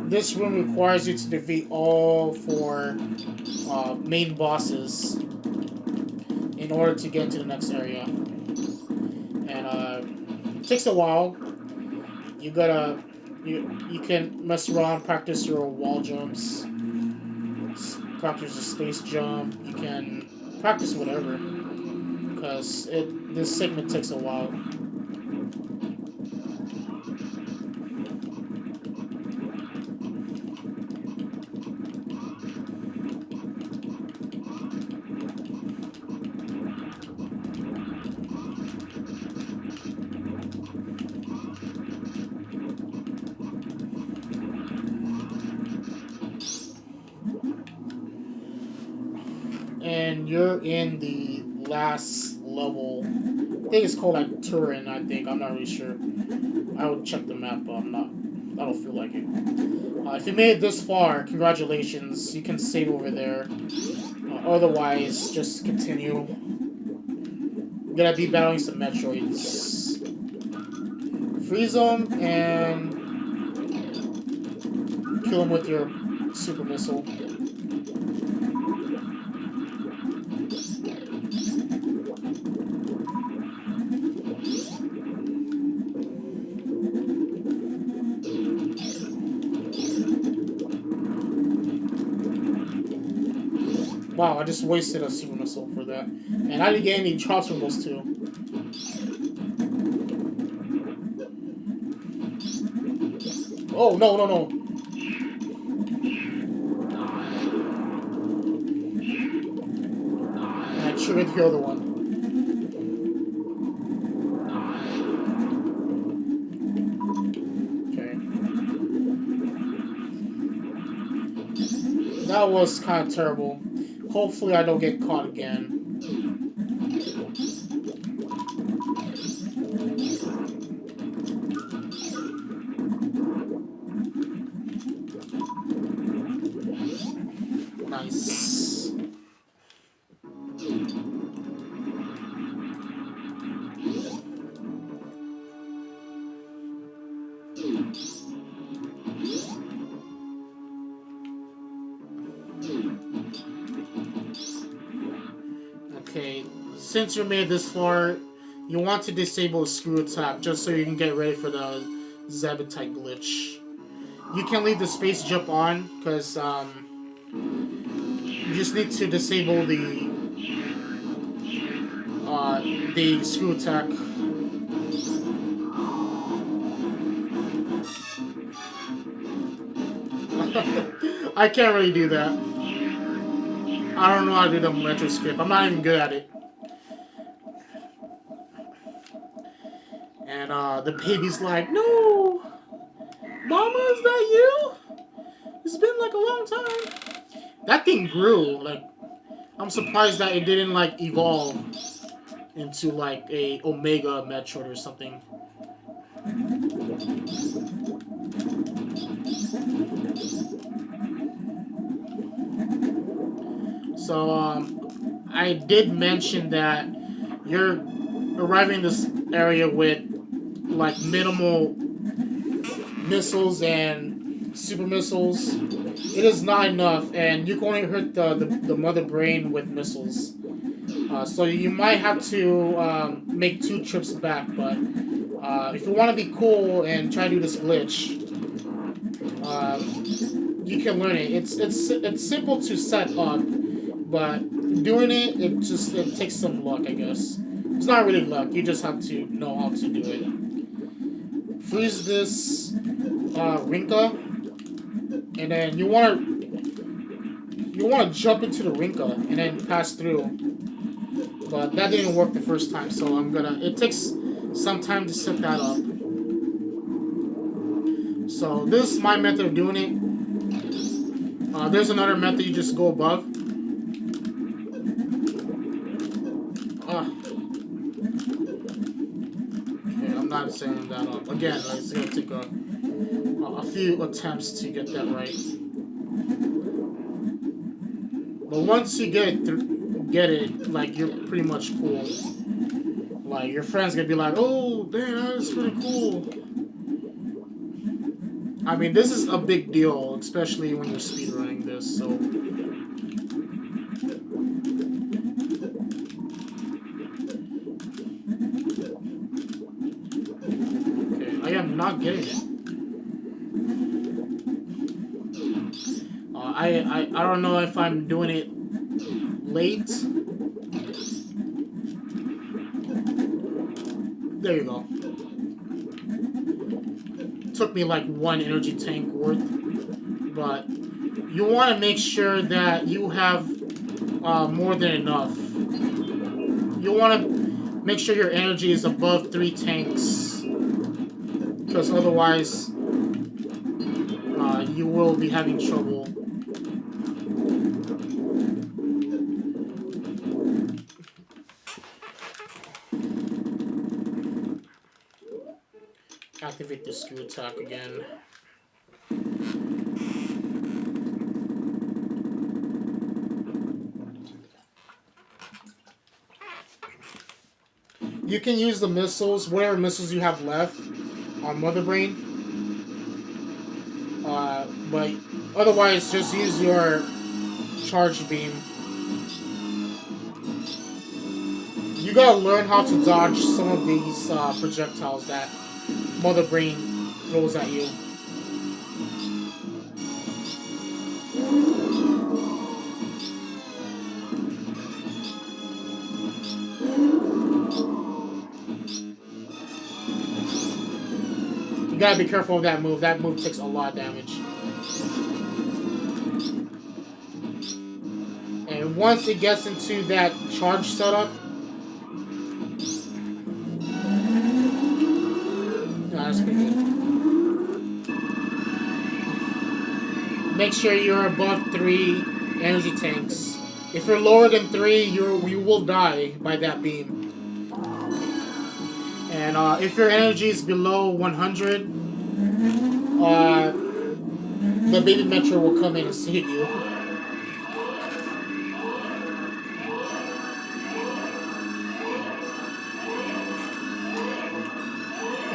This room requires you to defeat all 4 main bosses in order to get into the next area. And it takes a while. You can mess around, practice your wall jumps, practice a space jump. You can practice whatever, because this segment takes a while. And you're in the last level. I think it's called like Turin, I think. I'm not really sure. I would check the map, but I don't feel like it. If you made it this far, congratulations. You can save over there. Otherwise, just continue. You're gonna be battling some Metroids. Freeze them and kill them with your super missile. Wow, I just wasted a super missile for that. And I didn't get any drops from those two. Oh, no, no, no. And I triggered the other one. Okay. That was kind of terrible. Hopefully I don't get caught again. Nice. Okay, since you made this far, you want to disable the screw attack just so you can get ready for the Zabitite glitch. You can leave the space jump on because you just need to disable the screw attack. I can't really do that. I don't know how to do the Metro script. I'm not even good at it. And the baby's like, no! Mama, is that you? It's been like a long time. That thing grew. Like, I'm surprised that it didn't like evolve into like a Omega Metroid or something. So I did mention that you're arriving in this area with like minimal missiles and super missiles. It is not enough, and you can only hurt the mother brain with missiles. So you might have to make 2 trips back, but if you want to be cool and try to do this glitch, you can learn it. It's simple to set up, but doing it takes some luck, I guess. It's not really luck. You just have to know how to do it. Freeze this Rinka, and then you want to jump into the Rinka and then pass through. But that didn't work the first time, so it takes some time to set that up. So this is my method of doing it. There's another method, you just go above. Okay, I'm not setting that up. Again, it's going to take a few attempts to get that right. But once you get it, like, you're pretty much cool. Like, your friends gonna be like, oh, damn, that is pretty cool. I mean, this is a big deal, especially when you're speedrunning this, so... Okay, I am not getting it. I don't know if I'm doing it late. There you go. Took me like 1 energy tank worth, but you want to make sure that you have more than enough. You want to make sure your energy is above 3 tanks, because otherwise you will be having trouble. Activate the screw attack again. You can use the missiles, whatever missiles you have left on Mother Brain. But otherwise, just use your charge beam. You gotta learn how to dodge some of these projectiles that Mother Brain throws at you. gotta be careful of that move. That move takes a lot of damage. And once it gets into that charge setup, that's pretty good. Make sure you're above 3 energy tanks. If you're lower than 3, you will die by that beam. And if your energy is below 100, the baby Metro will come in and save you.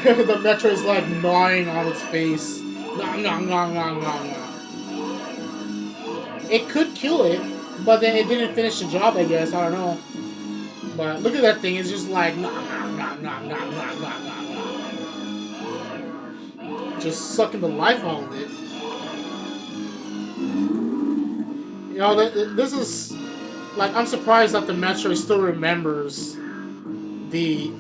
The Metro is like gnawing on its face. Nom, nom, nom, nom, nom, nom. It could kill it, but then it didn't finish the job, I guess. I don't know. But look at that thing. It's just like nom, nom, nom, nom, nom, nom, nom, nom. Just sucking the life out of it. You know, this is like, I'm surprised that the Metro still remembers the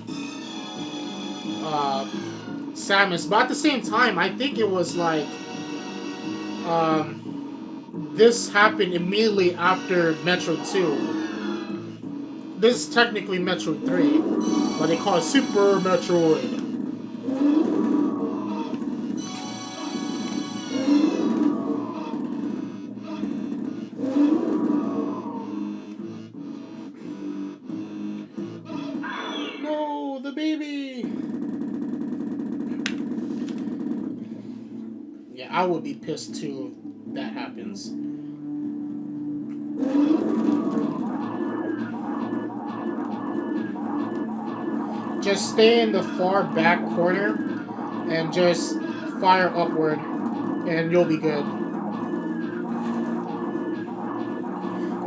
Samus, but at the same time, I think it was like this happened immediately after Metroid 2. This is technically Metroid 3, but they call it Super Metroid. No, the baby! Yeah, I would be pissed too if that happens. Just stay in the far back corner and just fire upward and you'll be good.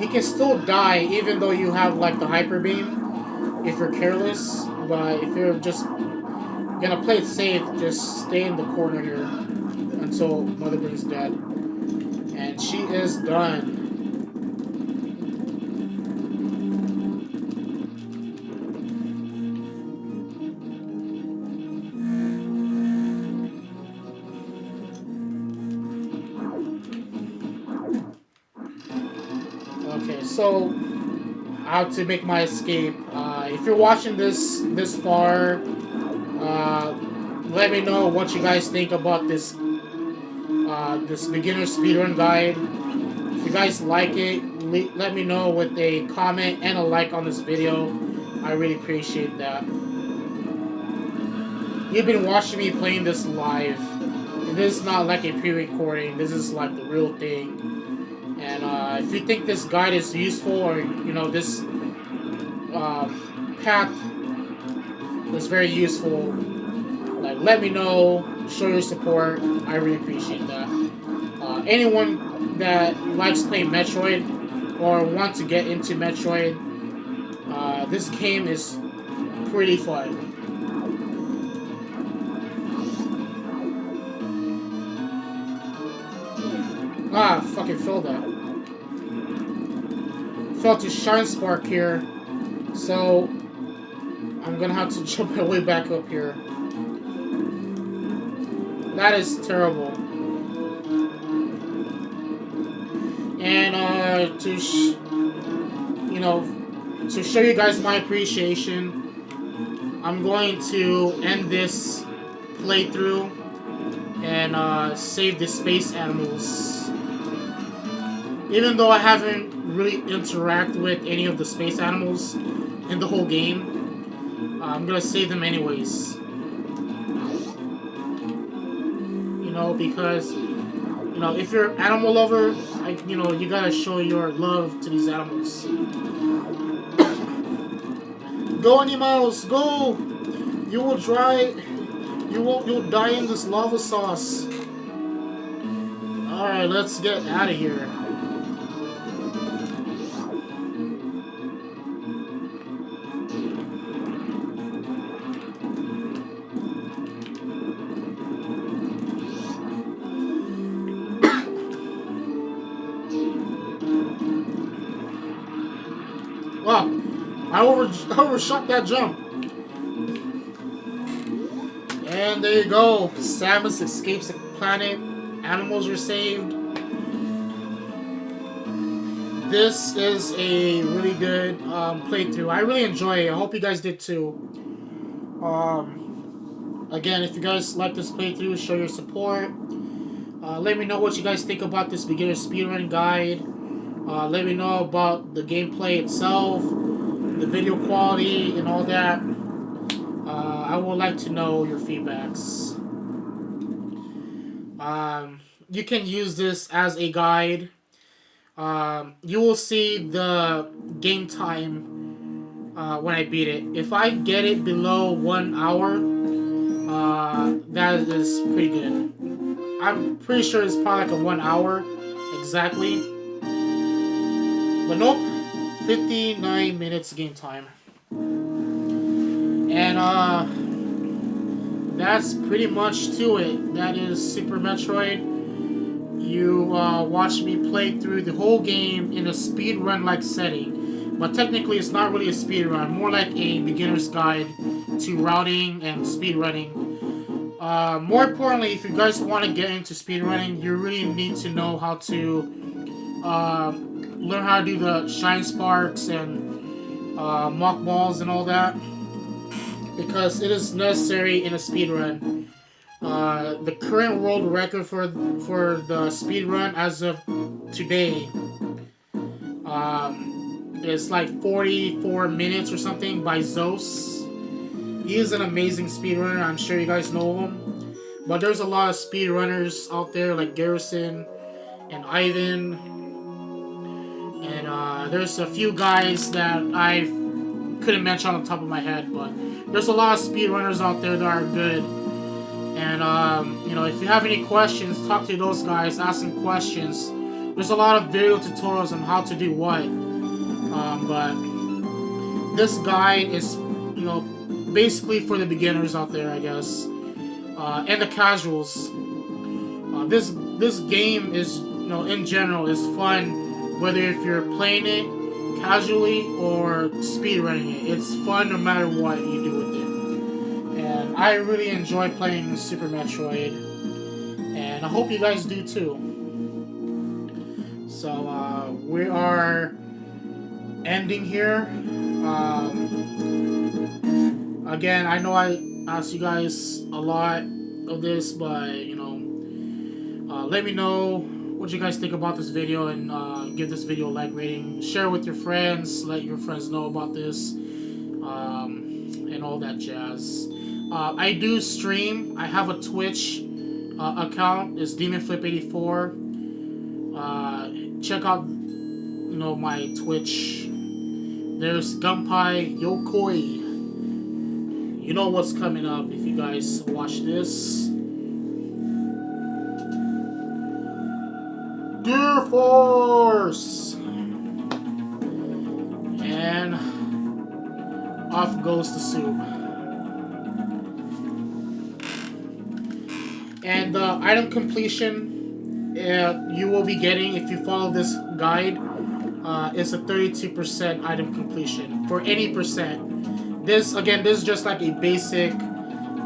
You can still die even though you have like the hyper beam if you're careless, but if you're just gonna play it safe, just stay in the corner here until Mother Brain's dead. And she is done. Okay, so how to make my escape. If you're watching this far, let me know what you guys think about this this beginner speedrun guide. If you guys like it, let me know with a comment and a like on this video. I really appreciate that. You've been watching me playing this live. This is not like a pre-recording. This is like the real thing. And if you think this guide is useful, or you know this path is very useful, like let me know. Show your support. I really appreciate that. Anyone that likes playing Metroid or wants to get into Metroid, this game is pretty fun. Ah, fucking filled that. Fell to Shine Spark here, so I'm gonna have to jump my way back up here. That is terrible. And to show you guys my appreciation, I'm going to end this playthrough and save the space animals. Even though I haven't really interacted with any of the space animals in the whole game, I'm gonna save them anyways. You know, because if you're an animal lover, you gotta show your love to these animals. Go, animals, go! You'll die in this lava sauce. Alright, let's get out of here. Wow, I overshot that jump. And there you go. Samus escapes the planet. Animals are saved. This is a really good playthrough. I really enjoy it. I hope you guys did too. Again, if you guys like this playthrough, show your support. Let me know what you guys think about this beginner speedrun guide. Let me know about the gameplay itself, the video quality, and all that. I would like to know your feedbacks. You can use this as a guide. You will see the game time when I beat it. If I get it below 1 hour, that is pretty good. I'm pretty sure it's probably like a 1 hour exactly. But nope, 59 minutes game time. And that's pretty much to it. That is Super Metroid. You watched me play through the whole game in a speedrun like setting. But technically it's not really a speedrun, more like a beginner's guide to routing and speedrunning. More importantly, if you guys want to get into speedrunning, you really need to know how to learn how to do the shine sparks and mock balls and all that, because it is necessary in a speedrun. The current world record for the speedrun as of today is like 44 minutes or something by Zos. He is an amazing speedrunner. I'm sure you guys know him. But there's a lot of speedrunners out there like Garrison and Ivan. And there's a few guys that I couldn't mention on the top of my head. But there's a lot of speedrunners out there that are good. And, you know, if you have any questions, talk to those guys, ask them questions. There's a lot of video tutorials on how to do what. But this guide is, you know, basically for the beginners out there, I guess. And the casuals. This game is, you know, in general, is fun, whether if you're playing it casually or speedrunning it. It's fun no matter what you do with it. And I really enjoy playing Super Metroid. And I hope you guys do too. So, we are ending here. Again, I know I asked you guys a lot of this, but, you know, let me know what you guys think about this video, and give this video a like rating. Share with your friends, let your friends know about this, and all that jazz. I do stream. I have a Twitch account. It's DemonFlip84. Check out, you know, my Twitch. There's Gunpai Yokoi. You know what's coming up if you guys watch this. Dear Force! And off goes the soup. And the item completion you will be getting if you follow this guide is a 32% item completion for any percent. This is just like a basic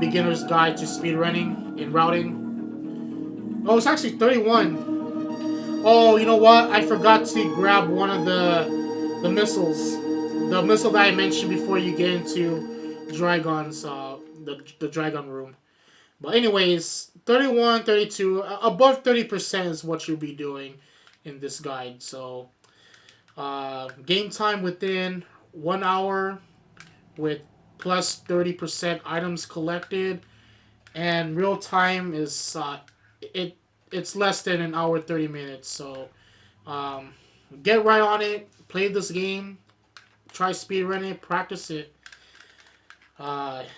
beginner's guide to speedrunning and routing. Oh, it's actually 31. Oh, you know what? I forgot to grab one of the missiles. The missile that I mentioned before you get into Dragon's, the Dragon room. But anyways, 31, 32, above 30% is what you'll be doing in this guide. So, game time within 1 hour with plus 30% items collected, and real time is it's less than an hour 30 minutes. So get right on it, play this game, try speedrunning it, practice it.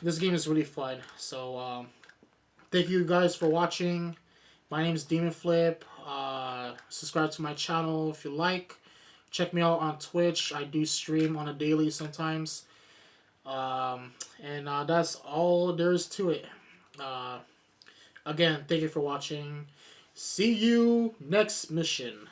This game is really fun. So thank you guys for watching. My name is DemonFlip. Subscribe to my channel if you like. Check me out on Twitch. I do stream on a daily sometimes. And that's all there is to it. Again, thank you for watching. See you next mission.